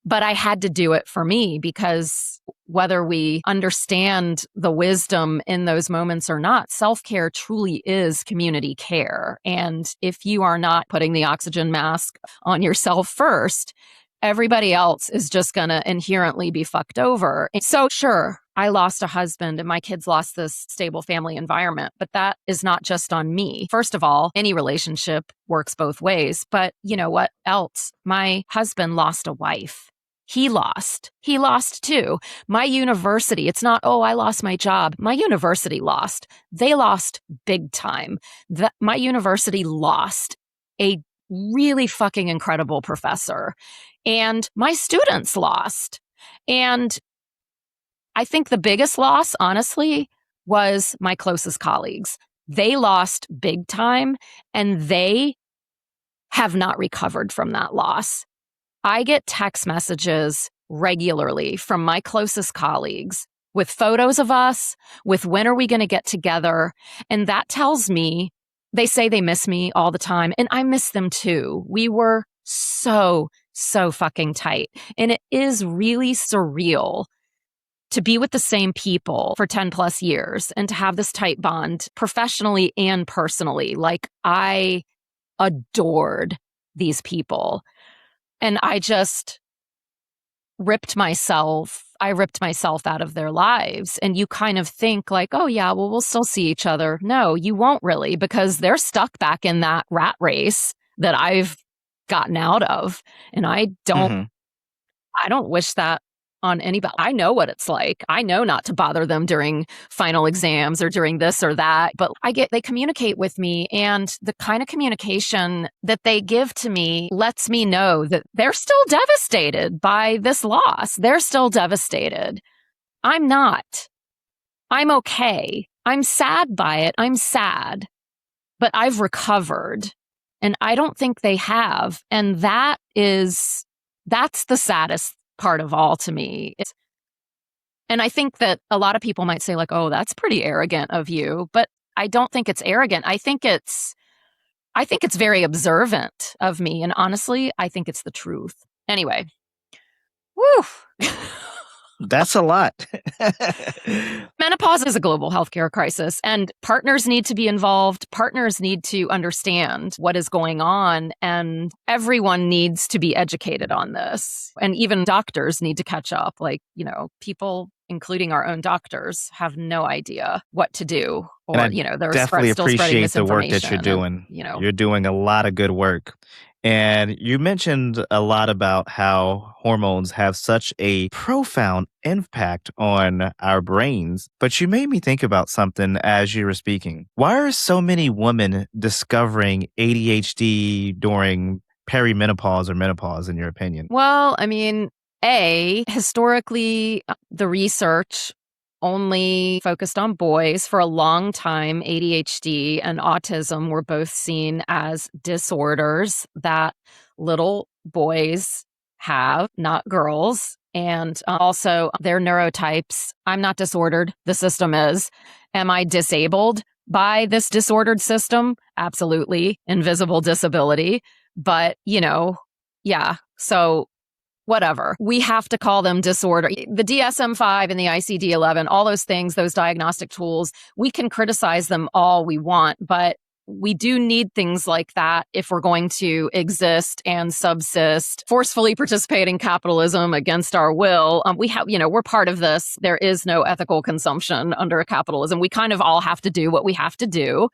Speaker 2: But I had to do it for me, because whether we understand the wisdom in those moments or not, self-care truly is community care. And if you are not putting the oxygen mask on yourself first, everybody else is just going to inherently be fucked over. And so sure, I lost a husband and my kids lost this stable family environment, but that is not just on me. First of all, any relationship works both ways. But you know what else? My husband lost a wife. He lost too. My university, it's not, oh, I lost my job. My university lost. They lost big time. My university lost a really fucking incredible professor. And my students lost. And I think the biggest loss, honestly, was my closest colleagues. They lost big time, and they have not recovered from that loss. I get text messages regularly from my closest colleagues with photos of us, with when are we going to get together. And that tells me, they say they miss me all the time. And I miss them too. We were so fucking tight. And it is really surreal to be with the same people for 10 plus years and to have this tight bond professionally and personally. Like, I adored these people. And I just I ripped myself out of their lives. And you kind of think like, oh yeah, well, we'll still see each other. No, you won't really, because they're stuck back in that rat race that I've gotten out of. And I don't wish that on anybody. I know what it's like. I know not to bother them during final exams or during this or that, but they communicate with me, and the kind of communication that they give to me lets me know that they're still devastated by this loss. They're still devastated. I'm not. I'm okay. I'm sad by it. I'm sad, but I've recovered, and I don't think they have. And that's the saddest part of all to me. And I think that a lot of people might say like, oh, that's pretty arrogant of you. But I don't think it's arrogant. I think it's very observant of me. And honestly, I think it's the truth. Anyway, woo.
Speaker 1: That's a lot.
Speaker 2: Menopause is a global healthcare crisis, and partners need to be involved. Partners need to understand what is going on, and everyone needs to be educated on this. And even doctors need to catch up. Like, people, including our own doctors, have no idea what to do,
Speaker 1: And
Speaker 2: or,
Speaker 1: I
Speaker 2: they're
Speaker 1: definitely
Speaker 2: still spreading
Speaker 1: appreciate the work that you're
Speaker 2: misinformation. And,
Speaker 1: doing. You're doing a lot of good work. And you mentioned a lot about how hormones have such a profound impact on our brains. But you made me think about something as you were speaking. Why are so many women discovering ADHD during perimenopause or menopause, in your opinion?
Speaker 2: Well, I mean, historically, the research only focused on boys. For a long time, ADHD and autism were both seen as disorders that little boys have, not girls. And also, their neurotypes. I'm not disordered. The system is. Am I disabled by this disordered system? Absolutely. Invisible disability. But, yeah. So whatever. We have to call them disorder. The DSM-5 and the ICD-11, all those things, those diagnostic tools, we can criticize them all we want, but we do need things like that if we're going to exist and subsist, forcefully participate in capitalism against our will. We're part of this. There is no ethical consumption under capitalism. We kind of all have to do what we have to do.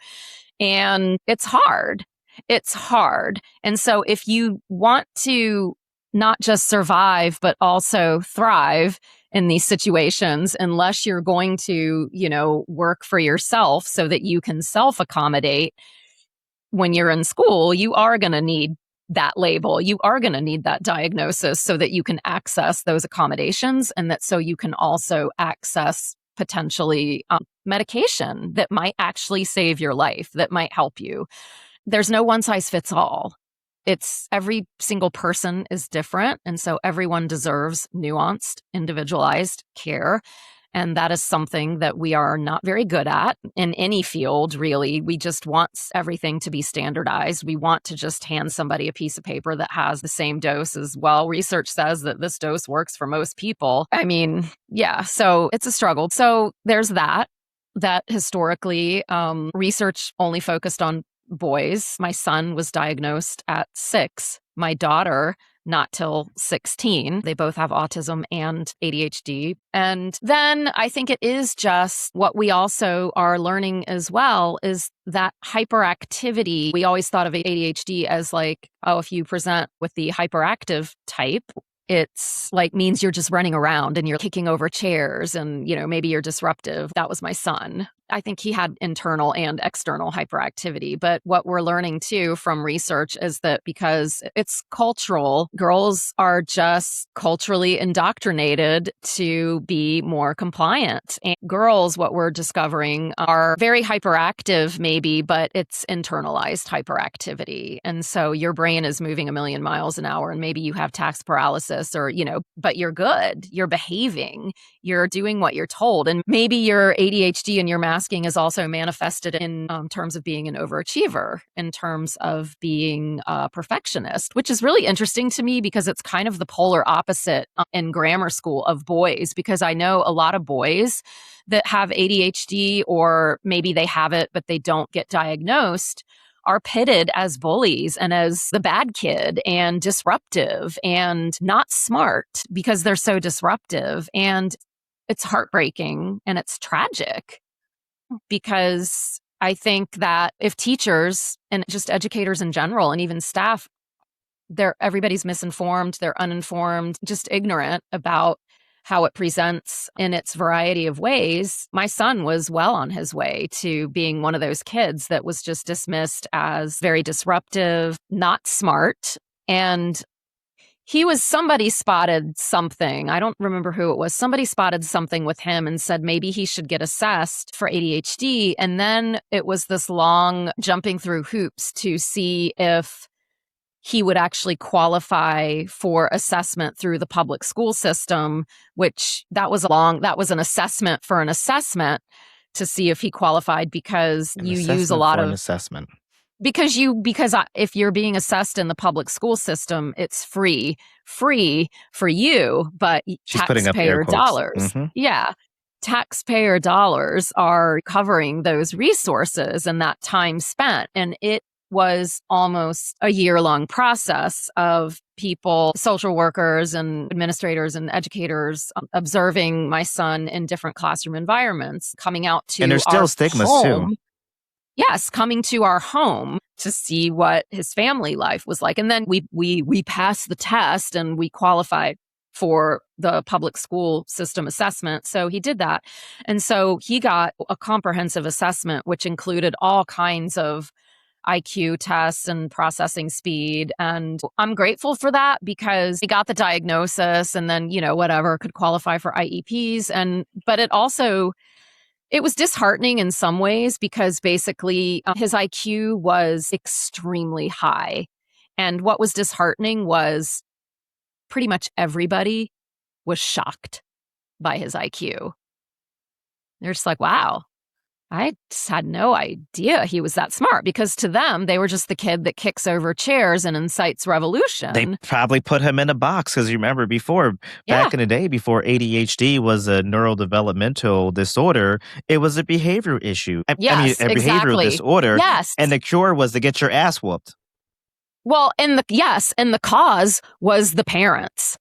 Speaker 2: And it's hard. It's hard. And so if you want to not just survive, but also thrive in these situations, unless you're going to, work for yourself so that you can self-accommodate when you're in school, you are going to need that label. You are going to need that diagnosis so that you can access those accommodations, and that so you can also access potentially medication that might actually save your life, that might help you. There's no one size fits all. It's every single person is different. And so everyone deserves nuanced, individualized care. And that is something that we are not very good at in any field, really. We just want everything to be standardized. We want to just hand somebody a piece of paper that has the same dose as, well, research says that this dose works for most people. I mean, yeah, so it's a struggle. So there's that historically, research only focused on boys. My son was diagnosed at 6. My daughter, not till 16. They both have autism and ADHD. And then I think it is just what we also are learning as well is that hyperactivity. We always thought of ADHD as like, oh, if you present with the hyperactive type, it's like means you're just running around and you're kicking over chairs and, maybe you're disruptive. That was my son. I think he had internal and external hyperactivity. But what we're learning too from research is that because it's cultural, girls are just culturally indoctrinated to be more compliant. And girls, what we're discovering, are very hyperactive maybe, but it's internalized hyperactivity. And so your brain is moving 1,000,000 miles an hour and maybe you have task paralysis or, but you're good. You're behaving. You're doing what you're told. And maybe your ADHD and your masking is also manifested in terms of being an overachiever, in terms of being a perfectionist, which is really interesting to me because it's kind of the polar opposite in grammar school of boys, because I know a lot of boys that have ADHD, or maybe they have it, but they don't get diagnosed, are pitted as bullies and as the bad kid and disruptive and not smart because they're so disruptive. And it's heartbreaking and it's tragic, because I think that if teachers and just educators in general and even staff, everybody's misinformed, they're uninformed, just ignorant about how it presents in its variety of ways. My son was well on his way to being one of those kids that was just dismissed as very disruptive, not smart. And somebody spotted something. I don't remember who it was. Somebody spotted something with him and said maybe he should get assessed for ADHD. And then it was this long jumping through hoops to see if he would actually qualify for assessment through the public school system, which that was an assessment for an assessment to see if he qualified, because
Speaker 1: An
Speaker 2: you use a
Speaker 1: assessment
Speaker 2: lot
Speaker 1: for an
Speaker 2: of,
Speaker 1: assessment.
Speaker 2: if you're being assessed in the public school system, it's free for you, but
Speaker 1: She's putting up air
Speaker 2: taxpayer
Speaker 1: quotes.
Speaker 2: dollars. Yeah. Taxpayer dollars are covering those resources and that time spent. And it was almost a year-long process of people, social workers and administrators and educators, observing my son in different classroom environments, coming out
Speaker 1: And
Speaker 2: to
Speaker 1: there's still
Speaker 2: our
Speaker 1: stigmas too.
Speaker 2: home. Yes, coming to our home to see what his family life was like. And then we passed the test and we qualified for the public school system assessment. So he did that. And so he got a comprehensive assessment, which included all kinds of IQ tests and processing speed. And I'm grateful for that because he got the diagnosis and then, whatever, could qualify for IEPs. But it was disheartening in some ways because basically his IQ was extremely high. And what was disheartening was pretty much everybody was shocked by his IQ. They're just like, wow, I just had no idea he was that smart, because to them, they were just the kid that kicks over chairs and incites revolution.
Speaker 1: They probably put him in a box because you remember back in the day, before ADHD was a neurodevelopmental disorder, it was a behavior issue. I mean,
Speaker 2: Yes,
Speaker 1: a behavioral
Speaker 2: exactly.
Speaker 1: disorder.
Speaker 2: Yes.
Speaker 1: And the cure was to get your ass whooped.
Speaker 2: Well, and the cause was the parents.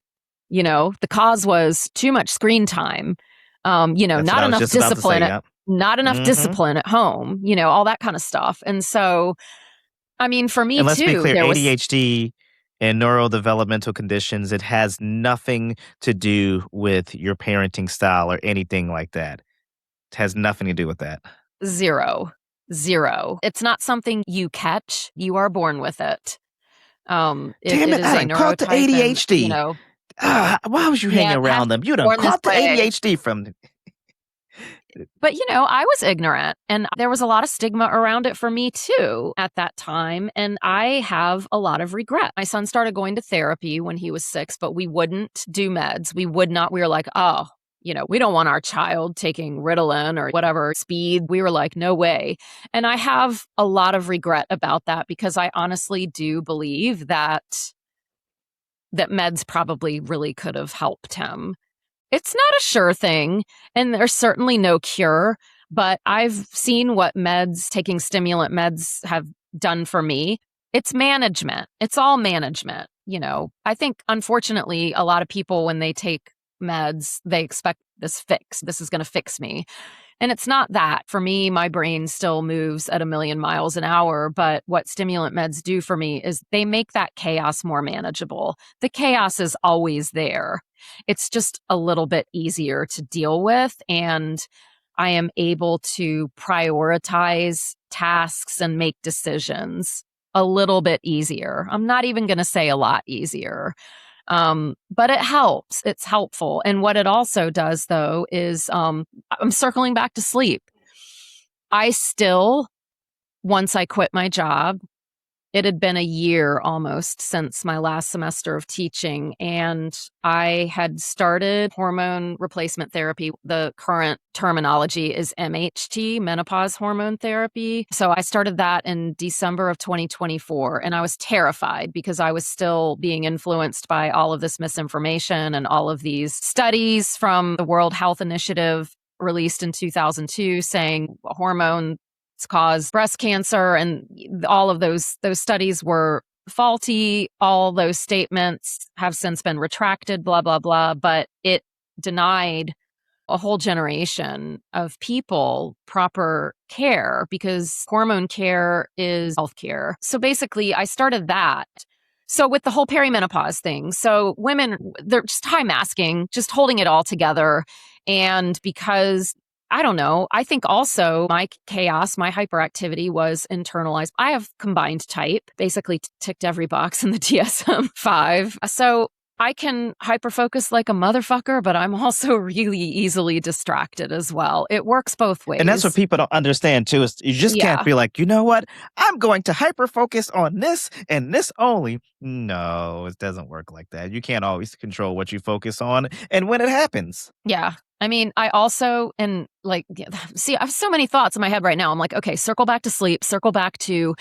Speaker 2: The cause was too much screen time. Not enough discipline. Not enough discipline at home, all that kind of stuff. And so, I mean, for me
Speaker 1: And let's be
Speaker 2: too,
Speaker 1: clear,
Speaker 2: there was
Speaker 1: ADHD and neurodevelopmental conditions, it has nothing to do with your parenting style or anything like that. It has nothing to do with that.
Speaker 2: zero. It's not something you catch. You are born with it.
Speaker 1: Damn it, I done caught the ADHD. Why was you hanging around them? You done caught the ADHD from...
Speaker 2: But, I was ignorant, and there was a lot of stigma around it for me too at that time. And I have a lot of regret. My son started going to therapy when he was 6, but we wouldn't do meds. We would not. We were like, oh, we don't want our child taking Ritalin or whatever speed. We were like, no way. And I have a lot of regret about that because I honestly do believe that meds probably really could have helped him. It's not a sure thing, and there's certainly no cure, but I've seen what taking stimulant meds have done for me. It's management. It's all management. I think, unfortunately, a lot of people, when they take meds, they expect this fix. This is going to fix me. And it's not that. For me, my brain still moves at 1,000,000 miles an hour. But what stimulant meds do for me is they make that chaos more manageable. The chaos is always there. It's just a little bit easier to deal with. And I am able to prioritize tasks and make decisions a little bit easier. I'm not even going to say a lot easier. But it helps. It's helpful. And what it also does, though, is I'm circling back to sleep. I still, once I quit my job, it had been a year almost since my last semester of teaching, and I had started hormone replacement therapy. The current terminology is MHT, menopause hormone therapy. So I started that in December of 2024, and I was terrified because I was still being influenced by all of this misinformation and all of these studies from the World Health Initiative released in 2002 saying hormone cause breast cancer, and all of those studies were faulty. All those statements have since been retracted, blah, blah, blah. But it denied a whole generation of people proper care because hormone care is healthcare. So basically, I started that. So with the whole perimenopause thing, so women, they're just high masking, just holding it all together. And because I don't know, I think also my chaos, my hyperactivity was internalized. I have combined type, basically ticked every box in the DSM-5. So I can hyperfocus like a motherfucker, but I'm also really easily distracted as well. It works both ways.
Speaker 1: And that's what people don't understand too, is you just can't be like, you know what? I'm going to hyper-focus on this and this only. No, it doesn't work like that. You can't always control what you focus on and when it happens.
Speaker 2: Yeah. I mean, I also, I have so many thoughts in my head right now. I'm like, okay, circle back to sleep, circle back to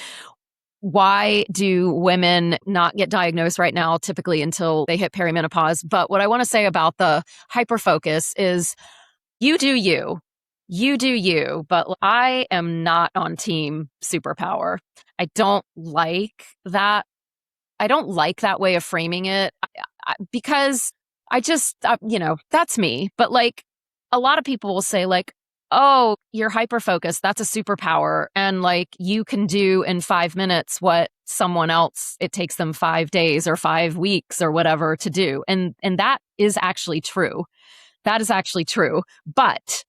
Speaker 2: why do women not get diagnosed right now typically until they hit perimenopause? But what I want to say about the hyperfocus is you do you. You do you, but I am not on team superpower. I don't like that. I don't like that way of framing it because I just, that's me. But like a lot of people will say, like, oh, you're hyper focused. That's a superpower. And like you can do in 5 minutes what someone else, it takes them 5 days or 5 weeks or whatever to do. And that is actually true. That is actually true. But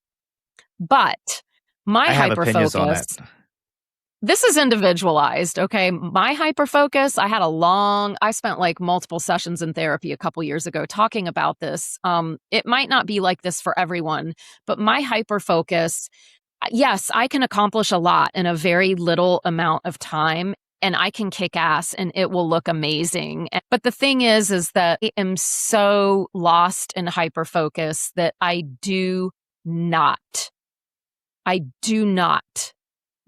Speaker 2: my
Speaker 1: I have
Speaker 2: hyper
Speaker 1: opinions on that.
Speaker 2: focus, this is individualized, okay? My hyper focus, I spent like multiple sessions in therapy a couple years ago talking about this. It might not be like this for everyone, but my hyper focus, yes, I can accomplish a lot in a very little amount of time. And I can kick ass and it will look amazing. But the thing is that I am so lost in hyper focus that not, I do not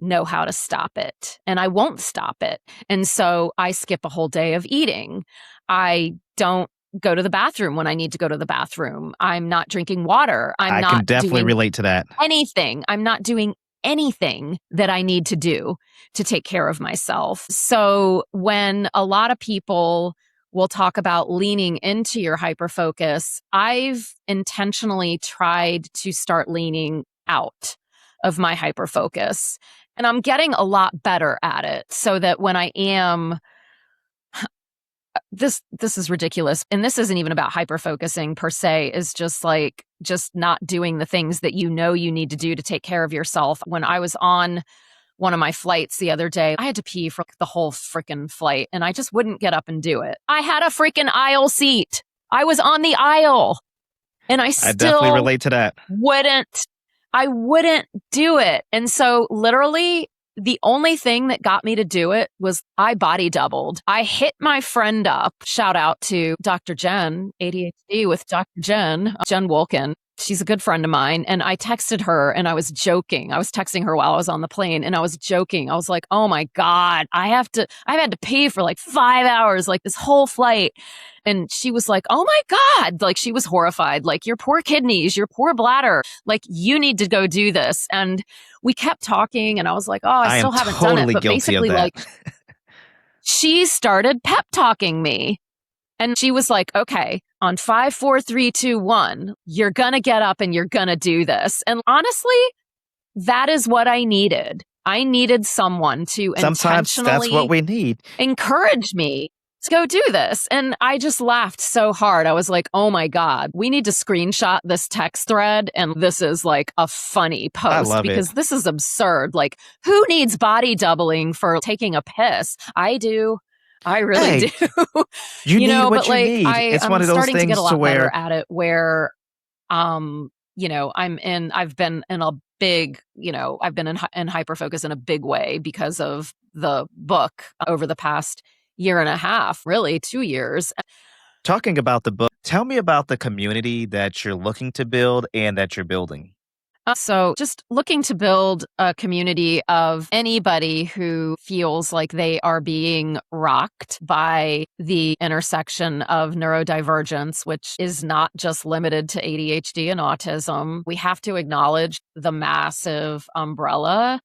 Speaker 2: know how to stop it, and I won't stop it. And so I skip a whole day of eating. I don't go to the bathroom when I need to go to the bathroom. I'm not drinking water. I'm
Speaker 1: I
Speaker 2: not
Speaker 1: can definitely
Speaker 2: doing
Speaker 1: relate to that.
Speaker 2: anything. I'm not doing anything that I need to do to take care of myself. So when a lot of people will talk about leaning into your hyperfocus, I've intentionally tried to start leaning out of my hyperfocus. And I'm getting a lot better at it so that when I am this is ridiculous. And this isn't even about hyper-focusing per se, is just not doing the things that you know you need to do to take care of yourself. When I was on one of my flights the other day, I had to pee for the whole freaking flight and I just wouldn't get up and do it. I had a freaking aisle seat. I was on the aisle and I
Speaker 1: definitely
Speaker 2: still
Speaker 1: relate to that.
Speaker 2: I wouldn't do it. And so literally the only thing that got me to do it was I body doubled. I hit my friend up. Shout out to Dr. Jen, ADHD with Dr. Jen Wolkin. She's a good friend of mine. And I texted her and I was joking. I was texting her while I was on the plane and I was joking. I was like, oh my God, I've had to pee for like 5 hours, like this whole flight. And she was like, oh my God, like she was horrified, like your poor kidneys, your poor bladder, like you need to go do this. And we kept talking and I was like, oh, I still haven't done it. But basically like she started pep talking me and she was like, okay, on 5, 4, 3, 2, 1, you're going to get up and you're going to do this. And honestly, that is what I needed. I needed someone to
Speaker 1: Sometimes that's what we need.
Speaker 2: Encourage me to go do this. And I just laughed so hard. I was like, oh my God, we need to screenshot this text thread. And this is like a funny post because this is absurd. Like, who needs body doubling for taking a piss? I do. I really do.
Speaker 1: You need what you need. It's one of those
Speaker 2: starting
Speaker 1: things
Speaker 2: to get a lot
Speaker 1: where
Speaker 2: better at it where, I've been in a big, I've been in hyperfocus in a big way because of the book over the past year and a half, really 2 years.
Speaker 1: Talking about the book, tell me about the community that you're looking to build and that you're building.
Speaker 2: So just looking to build a community of anybody who feels like they are being rocked by the intersection of neurodivergence, which is not just limited to ADHD and autism. We have to acknowledge the massive umbrella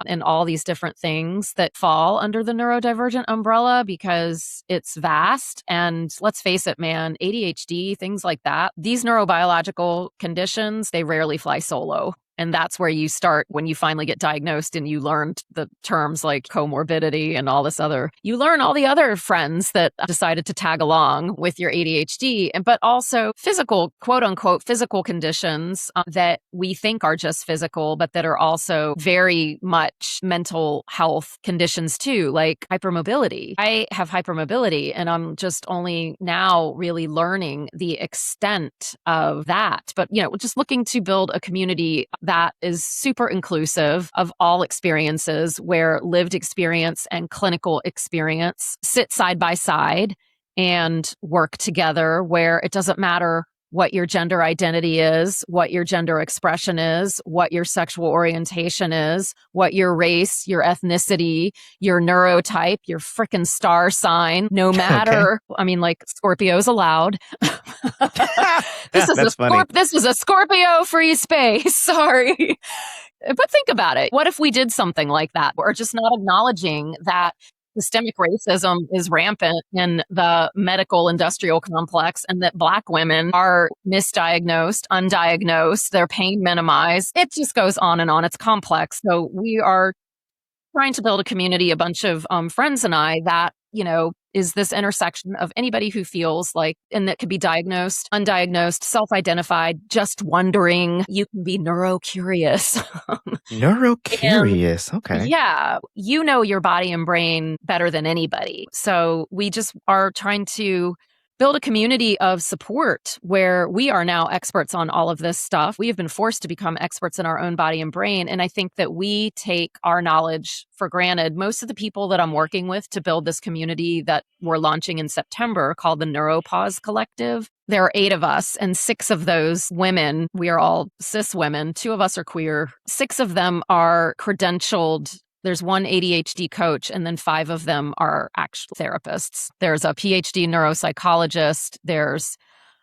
Speaker 2: and all these different things that fall under the neurodivergent umbrella because it's vast. And let's face it, man, ADHD, things like that, these neurobiological conditions, they rarely fly solo. And that's where you start when you finally get diagnosed and you learned the terms like comorbidity and all this other. You learn all the other friends that decided to tag along with your ADHD, but also physical, quote unquote, physical conditions that we think are just physical, but that are also very much mental health conditions too, like hypermobility. I have hypermobility and I'm just only now really learning the extent of that. But, just looking to build a community that is super inclusive of all experiences where lived experience and clinical experience sit side by side and work together, where it doesn't matter what your gender identity is, what your gender expression is, what your sexual orientation is, what your race, your ethnicity, your neurotype, your frickin' star sign, no
Speaker 1: Okay.
Speaker 2: matter, I mean, like Scorpio's allowed.
Speaker 1: That's funny.
Speaker 2: This is a Scorpio free space. Sorry. But think about it. What if we did something like that? Or just not acknowledging that systemic racism is rampant in the medical industrial complex and that Black women are misdiagnosed, undiagnosed, their pain minimized. It just goes on and on. It's complex. So we are trying to build a community, a bunch of friends and I, that, is this intersection of anybody who feels like, and that could be diagnosed, undiagnosed, self-identified, just wondering. You can be neurocurious. And
Speaker 1: Neurocurious. Okay.
Speaker 2: yeah, you know your body and brain better than anybody. So we just are trying to build a community of support where we are now experts on all of this stuff. We have been forced to become experts in our own body and brain. And I think that we take our knowledge for granted. Most of the people that I'm working with to build this community that we're launching in September, called the Neuropause Collective, there are 8 of us, and 6 of those women, we are all cis women. 2 of us are queer. 6 of them are credentialed. There's 1 ADHD coach, and then 5 of them are actual therapists. There's a PhD neuropsychologist. There's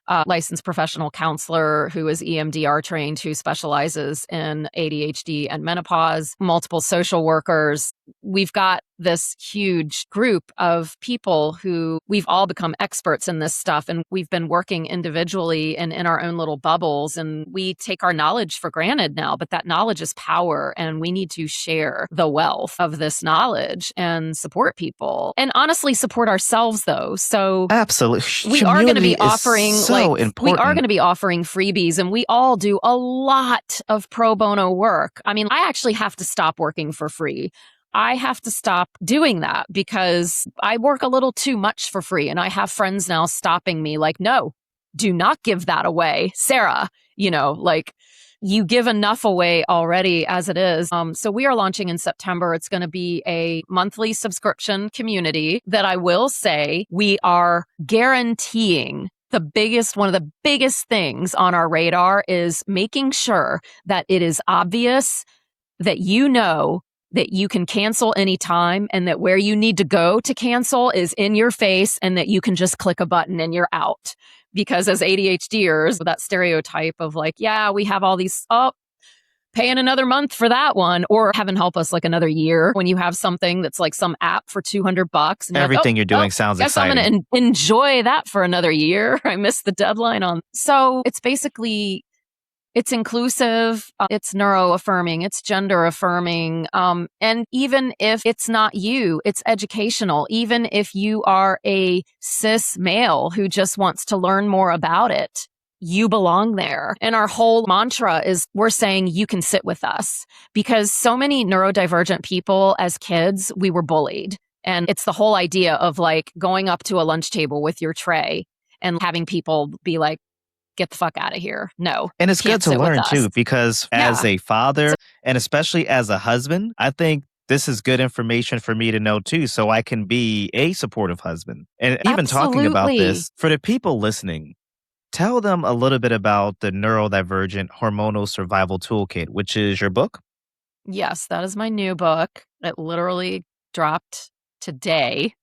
Speaker 2: a licensed professional counselor who is EMDR trained, who specializes in ADHD and menopause, multiple social workers. We've got this huge group of people who we've all become experts in this stuff, and we've been working individually and in our own little bubbles, and we take our knowledge for granted now, but that knowledge is power, and we need to share the wealth of this knowledge and support people, and honestly support ourselves though. So
Speaker 1: Absolutely.
Speaker 2: we are going to
Speaker 1: Community
Speaker 2: be
Speaker 1: is
Speaker 2: offering
Speaker 1: so
Speaker 2: we are
Speaker 1: important.
Speaker 2: going to be offering freebies, and we all do a lot of pro bono work. I mean, I actually have to stop working for free. I have to stop doing that because I work a little too much for free. And I have friends now stopping me like, no, do not give that away, Sarah. You give enough away already as it is. So we are launching in September. It's going to be a monthly subscription community that I will say we are guaranteeing. One of the biggest things on our radar is making sure that it is obvious that that you can cancel anytime, and that where you need to go to cancel is in your face, and that you can just click a button and you're out. Because as ADHDers, that stereotype of like, yeah, we have all these, paying another month for that one, or heaven help us, like another year when you have something that's like some app for $200 and you're
Speaker 1: Everything
Speaker 2: like,
Speaker 1: you're doing sounds
Speaker 2: guess I'm
Speaker 1: exciting.
Speaker 2: going to enjoy that for another year. I missed the deadline on. So it's basically, it's inclusive, it's neuro-affirming, it's gender-affirming, and even if it's not you, it's educational. Even if you are a cis male who just wants to learn more about it, you belong there. And our whole mantra is we're saying you can sit with us, because so many neurodivergent people as kids, we were bullied. And it's the whole idea of like going up to a lunch table with your tray and having people be like, get the fuck out of here. No,
Speaker 1: And
Speaker 2: you
Speaker 1: it's good
Speaker 2: can't
Speaker 1: to
Speaker 2: sit with
Speaker 1: learn
Speaker 2: us.
Speaker 1: too, because as
Speaker 2: Yeah,
Speaker 1: a father and especially as a husband, I think this is good information for me to know too, so I can be a supportive husband. And even talking about
Speaker 2: absolutely.
Speaker 1: this, for the people listening, tell them a little bit about the Neurodivergent Hormonal Survival Toolkit, which is your book.
Speaker 2: Yes, that is my new book. It literally dropped today.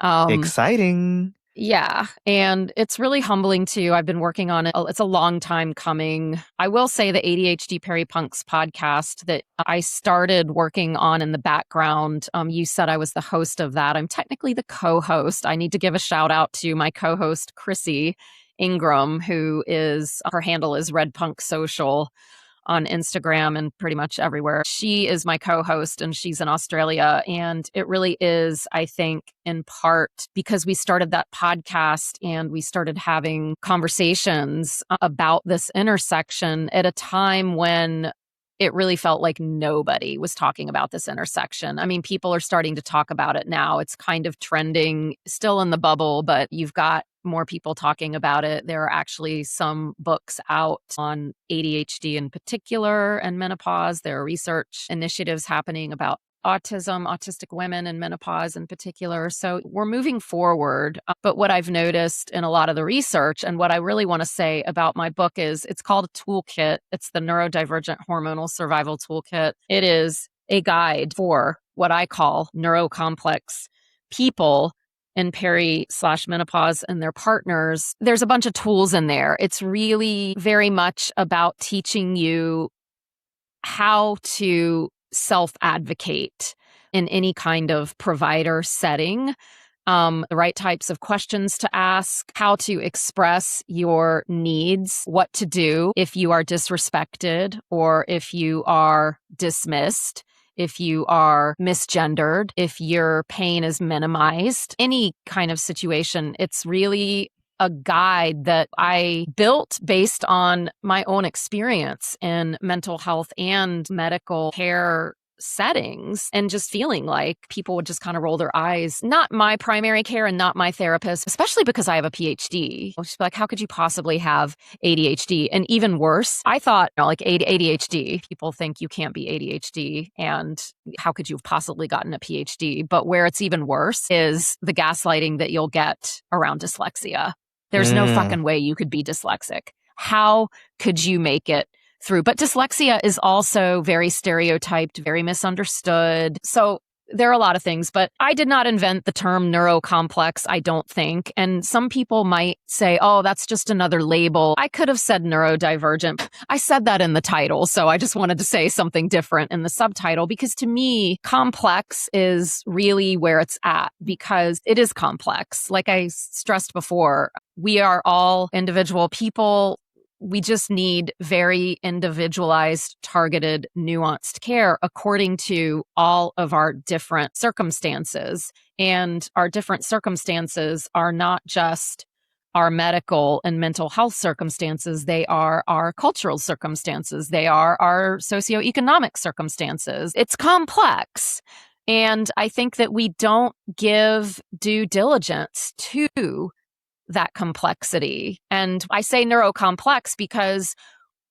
Speaker 2: Um,
Speaker 1: Exciting.
Speaker 2: Yeah, and it's really humbling too. I've been working on it. It's a long time coming. I will say the ADHD Perry Punks podcast that I started working on in the background. You said I was the host of that. I'm technically the co-host. I need to give a shout out to my co-host, Chrissy Ingram, her handle is Red Punk Social on Instagram and pretty much everywhere. She is my co-host and she's in Australia. And it really is, I think, in part because we started that podcast and we started having conversations about this intersection at a time when it really felt like nobody was talking about this intersection. I mean, people are starting to talk about it now. It's kind of trending, still in the bubble, but you've got more people talking about it. There are actually some books out on ADHD in particular and menopause. There are research initiatives happening about autism, autistic women and menopause in particular. So we're moving forward. But what I've noticed in a lot of the research and what I really want to say about my book is it's called a toolkit. It's the Neurodivergent Hormonal Survival Toolkit. It is a guide for what I call neurocomplex people in peri/menopause and their partners. There's a bunch of tools in there. It's really very much about teaching you how to self-advocate in any kind of provider setting, the right types of questions to ask, how to express your needs, what to do if you are disrespected or if you are dismissed, if you are misgendered, if your pain is minimized, any kind of situation. It's really a guide that I built based on my own experience in mental health and medical care settings and just feeling like people would just kind of roll their eyes. Not my primary care and not my therapist, especially because I have a PhD. I was just like, how could you possibly have ADHD? And even worse, I thought, like ADHD, people think you can't be ADHD and how could you have possibly gotten a PhD? But where it's even worse is the gaslighting that you'll get around dyslexia. There's no fucking way you could be dyslexic. How could you make it through? But dyslexia is also very stereotyped, very misunderstood. So there are a lot of things, but I did not invent the term neurocomplex, I don't think. And some people might say, oh, that's just another label. I could have said neurodivergent. I said that in the title, so I just wanted to say something different in the subtitle because to me, complex is really where it's at because it is complex. Like I stressed before, we are all individual people. We just need very individualized, targeted, nuanced care according to all of our different circumstances. And our different circumstances are not just our medical and mental health circumstances. They are our cultural circumstances. They are our socioeconomic circumstances. It's complex. And I think that we don't give due diligence to that complexity. And I say neurocomplex because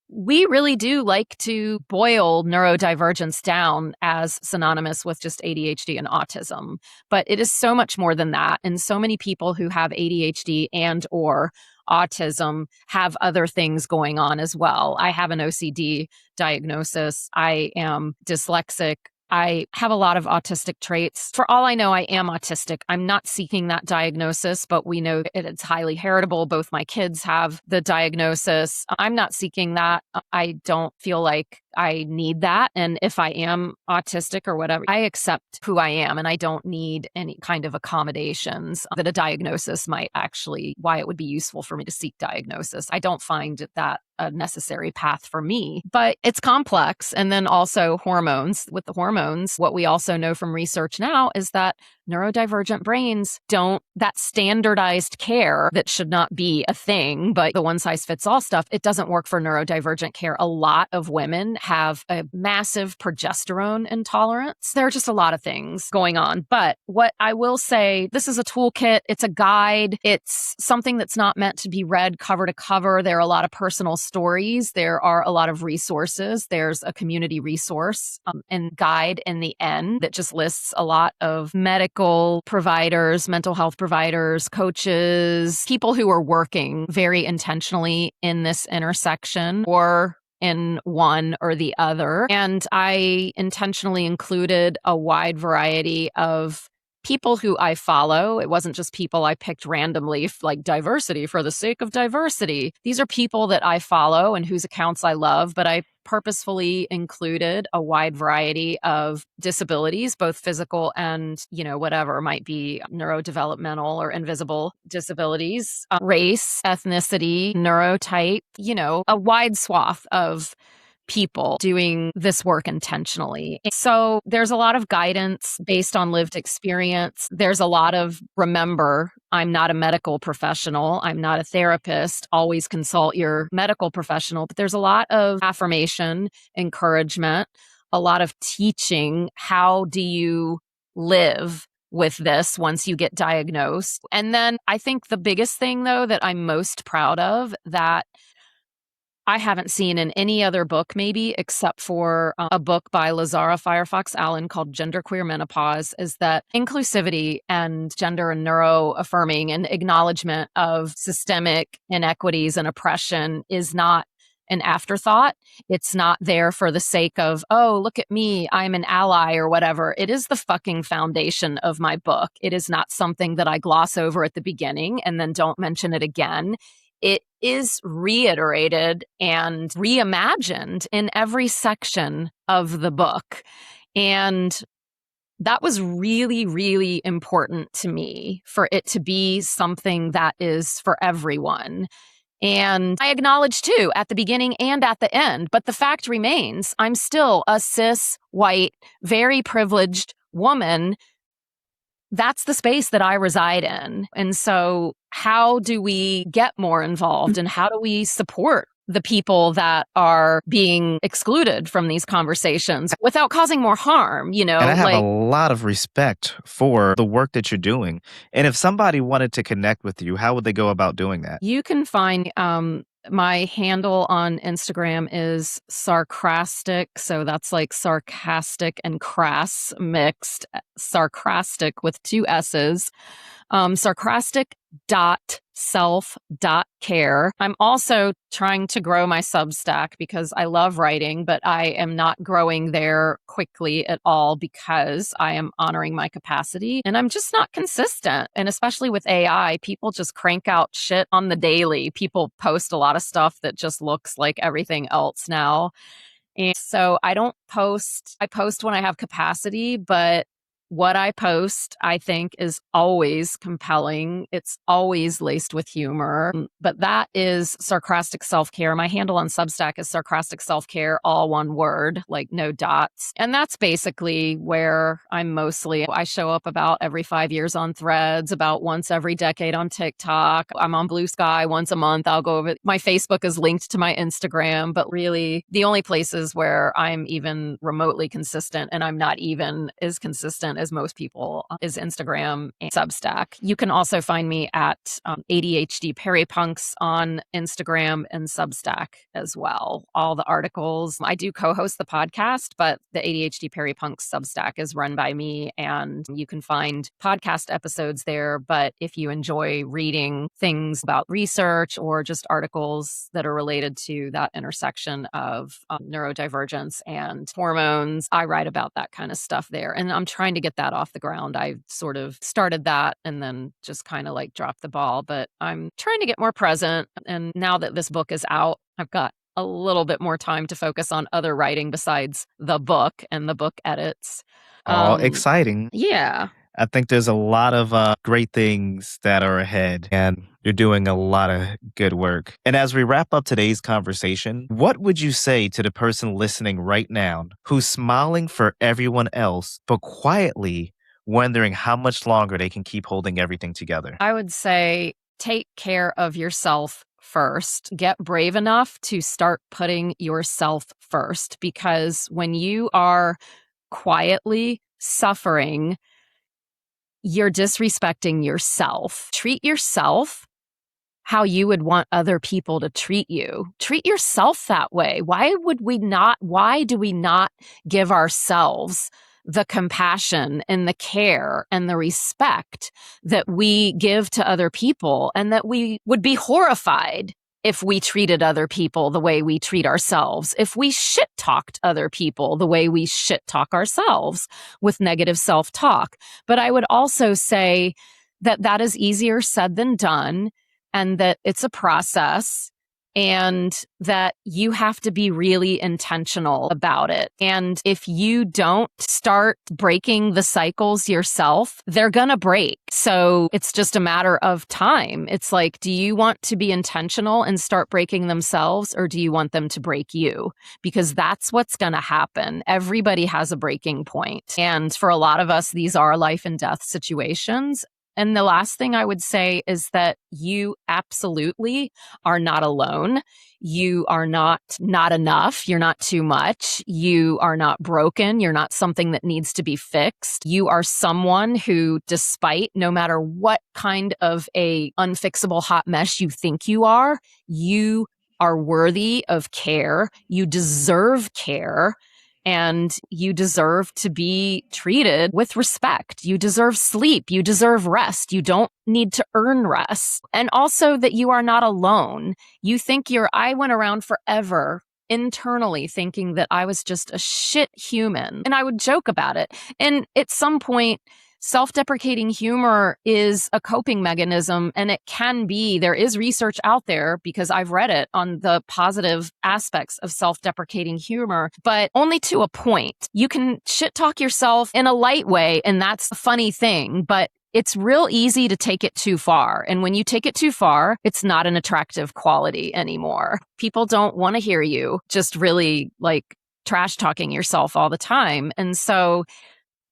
Speaker 2: we really do like to boil neurodivergence down as synonymous with just ADHD and autism. But it is so much more than that. And so many people who have ADHD and or autism have other things going on as well. I have an OCD diagnosis. I am dyslexic. I have a lot of autistic traits. For all I know, I am autistic. I'm not seeking that diagnosis, but we know it's highly heritable. Both my kids have the diagnosis. I'm not seeking that. I don't feel like I need that. And if I am autistic or whatever, I accept who I am and I don't need any kind of accommodations that a diagnosis might actually, why it would be useful for me to seek diagnosis. I don't find that a necessary path for me, but it's complex. And then also hormones. With the hormones, what we also know from research now is that neurodivergent brains don't, that standardized care that should not be a thing, but the one size fits all stuff, it doesn't work for neurodivergent care. A lot of women have a massive progesterone intolerance. There are just a lot of things going on. But what I will say, this is a toolkit. It's a guide. It's something that's not meant to be read cover to cover. There are a lot of personal stories. There are a lot of resources. There's a community resource and guide in the end that just lists a lot of medical providers, mental health providers, coaches, people who are working very intentionally in this intersection or in one or the other. And I intentionally included a wide variety of people who I follow. It wasn't just people I picked randomly, like diversity for the sake of diversity. These are people that I follow and whose accounts I love, but I purposefully included a wide variety of disabilities, both physical and, whatever might be neurodevelopmental or invisible disabilities, race, ethnicity, neurotype, a wide swath of people doing this work intentionally. So there's a lot of guidance based on lived experience. There's a lot of, remember, I'm not a medical professional. I'm not a therapist. Always consult your medical professional. But there's a lot of affirmation, encouragement, a lot of teaching. How do you live with this once you get diagnosed? And then I think the biggest thing, though, that I'm most proud of that I haven't seen in any other book, maybe, except for a book by Lazara Firefox Allen called Genderqueer Menopause, is that inclusivity and gender and neuro-affirming and acknowledgement of systemic inequities and oppression is not an afterthought. It's not there for the sake of, oh, look at me, I'm an ally or whatever. It is the fucking foundation of my book. It is not something that I gloss over at the beginning and then don't mention it again. It is reiterated and reimagined in every section of the book. And that was really, really important to me for it to be something that is for everyone. And I acknowledge too, at the beginning and at the end, but the fact remains, I'm still a cis, white, very privileged woman. That's the space that I reside in. And so how do we get more involved and how do we support the people that are being excluded from these conversations without causing more harm,
Speaker 1: And I have a lot of respect for the work that you're doing. And if somebody wanted to connect with you, how would they go about doing that?
Speaker 2: You can find my handle on Instagram is sarcastic. So that's like sarcastic and crass mixed, sarcastic with two S's. Sarcastic.self.care. I'm also trying to grow my Substack because I love writing, but I am not growing there quickly at all because I am honoring my capacity and I'm just not consistent. And especially with AI, people just crank out shit on the daily. People post a lot of stuff that just looks like everything else now. And so I don't post, I post when I have capacity, but what I post, I think, is always compelling. It's always laced with humor. But that is sarcastic self-care. My handle on Substack is sarcastic self-care, all one word, like no dots. And that's basically where I'm mostly. I show up about every 5 years on Threads, about once every decade on TikTok. I'm on Blue Sky once a month. I'll go over. My Facebook is linked to my Instagram, but really the only places where I'm even remotely consistent, and I'm not even as consistent as most people, is Instagram and Substack. You can also find me at ADHD Peripunks on Instagram and Substack as well. All the articles. I do co-host the podcast, but the ADHD Peripunks Substack is run by me, and you can find podcast episodes there. But if you enjoy reading things about research or just articles that are related to that intersection of neurodivergence and hormones, I write about that kind of stuff there. And I'm trying to get that off the ground. I sort of started that and then just kind of like dropped the ball, but I'm trying to get more present. And now that this book is out, I've got a little bit more time to focus on other writing besides the book and the book edits.
Speaker 1: All exciting.
Speaker 2: Yeah.
Speaker 1: I think there's a lot of great things that are ahead, and you're doing a lot of good work. And as we wrap up today's conversation, what would you say to the person listening right now who's smiling for everyone else, but quietly wondering how much longer they can keep holding everything together?
Speaker 2: I would say take care of yourself first. Get brave enough to start putting yourself first, because when you are quietly suffering, you're disrespecting yourself. Treat yourself how you would want other people to treat you. Treat yourself that way. Why do we not give ourselves the compassion and the care and the respect that we give to other people, and that we would be horrified if we treated other people the way we treat ourselves, if we shit-talked other people the way we shit-talk ourselves with negative self-talk. But I would also say that that is easier said than done, and that it's a process, and that you have to be really intentional about it. And if you don't start breaking the cycles yourself, they're gonna break. So it's just a matter of time. It's like, do you want to be intentional and start breaking themselves, or do you want them to break you? Because that's what's gonna happen. Everybody has a breaking point. And for a lot of us, these are life and death situations. And the last thing I would say is that you absolutely are not alone. You are not enough. You're not too much. You are not broken. You're not something that needs to be fixed. You are someone who, despite no matter what kind of a unfixable hot mess you think you are, you are worthy of care, you deserve care, and you deserve to be treated with respect. You deserve sleep. You deserve rest. You don't need to earn rest. And also that you are not alone. I went around forever internally thinking that I was just a shit human. And I would joke about it. And at some point, self-deprecating humor is a coping mechanism, and there is research out there because I've read it on the positive aspects of self-deprecating humor, but only to a point. You can shit talk yourself in a light way, and that's a funny thing, but it's real easy to take it too far. And when you take it too far, it's not an attractive quality anymore. People don't want to hear you just really like trash talking yourself all the time. And so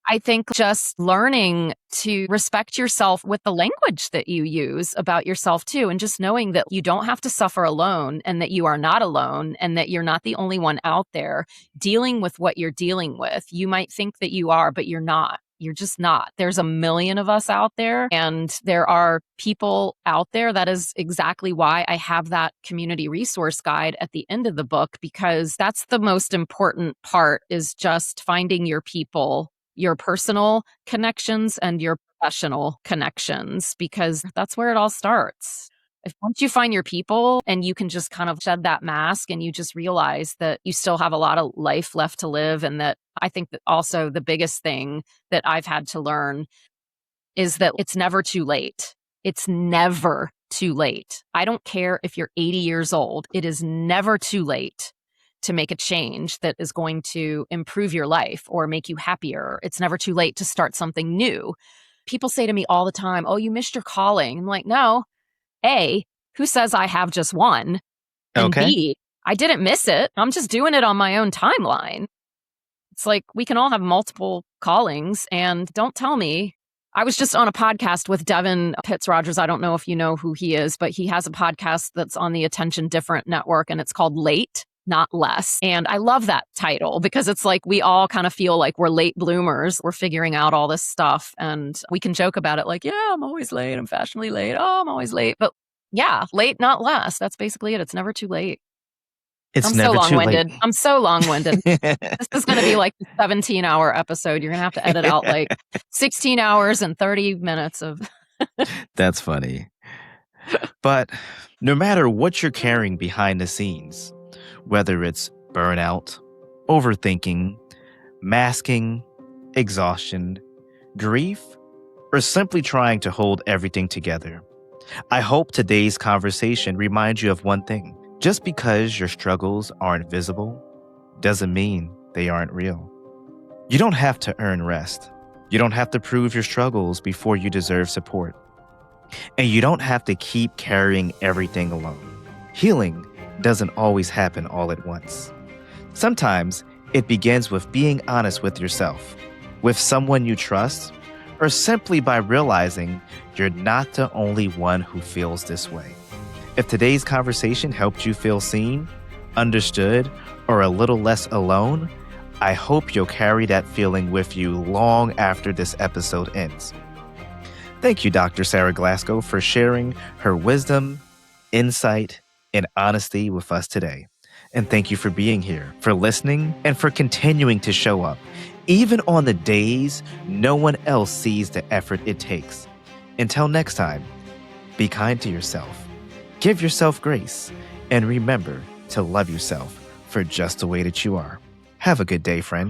Speaker 2: I think just learning to respect yourself with the language that you use about yourself too, and just knowing that you don't have to suffer alone and that you are not alone and that you're not the only one out there dealing with what you're dealing with. You might think that you are, but you're not. You're just not. There's a million of us out there, and there are people out there. That is exactly why I have that community resource guide at the end of the book, because that's the most important part, is just finding your people, your personal connections and your professional connections, because that's where it all starts. If once you find your people and you can just kind of shed that mask and you just realize that you still have a lot of life left to live, and that I think that also the biggest thing that I've had to learn is that it's never too late. It's never too late. I don't care if you're 80 years old. It is never too late to make a change that is going to improve your life or make you happier. It's never too late to start something new. People say to me all the time, "Oh, you missed your calling." I'm like, no. A, who says I have just one? And
Speaker 1: Okay.
Speaker 2: B, I didn't miss it. I'm just doing it on my own timeline. It's like we can all have multiple callings, and don't tell me. I was just on a podcast with Devin Pitts Rogers. I don't know if you know who he is, but he has a podcast that's on the Attention Different network, and it's called Late, Not Less. And I love that title because it's like we all kind of feel like we're late bloomers. We're figuring out all this stuff, and we can joke about it like, yeah, I'm always late. I'm fashionably late. Oh, I'm always late. But yeah, late, not less. That's basically it. It's never too late.
Speaker 1: It's
Speaker 2: I'm so
Speaker 1: never too late.
Speaker 2: long-winded. I'm so long-winded. This is going to be like a 17-hour episode. You're going to have to edit out like 16 hours and 30 minutes of.
Speaker 1: That's funny. But no matter what you're carrying behind the scenes, whether it's burnout, overthinking, masking, exhaustion, grief, or simply trying to hold everything together, I hope today's conversation reminds you of one thing. Just because your struggles aren't visible doesn't mean they aren't real. You don't have to earn rest. You don't have to prove your struggles before you deserve support. And you don't have to keep carrying everything alone. Healing doesn't always happen all at once. Sometimes it begins with being honest with yourself, with someone you trust, or simply by realizing you're not the only one who feels this way. If today's conversation helped you feel seen, understood, or a little less alone, I hope you'll carry that feeling with you long after this episode ends. Thank you, Dr. Sarah Glasco, for sharing her wisdom, insight, and honesty with us today. And thank you for being here, for listening, and for continuing to show up, even on the days no one else sees the effort it takes. Until next time, be kind to yourself. Give yourself grace, and remember to love yourself for just the way that you are. Have a good day, friend.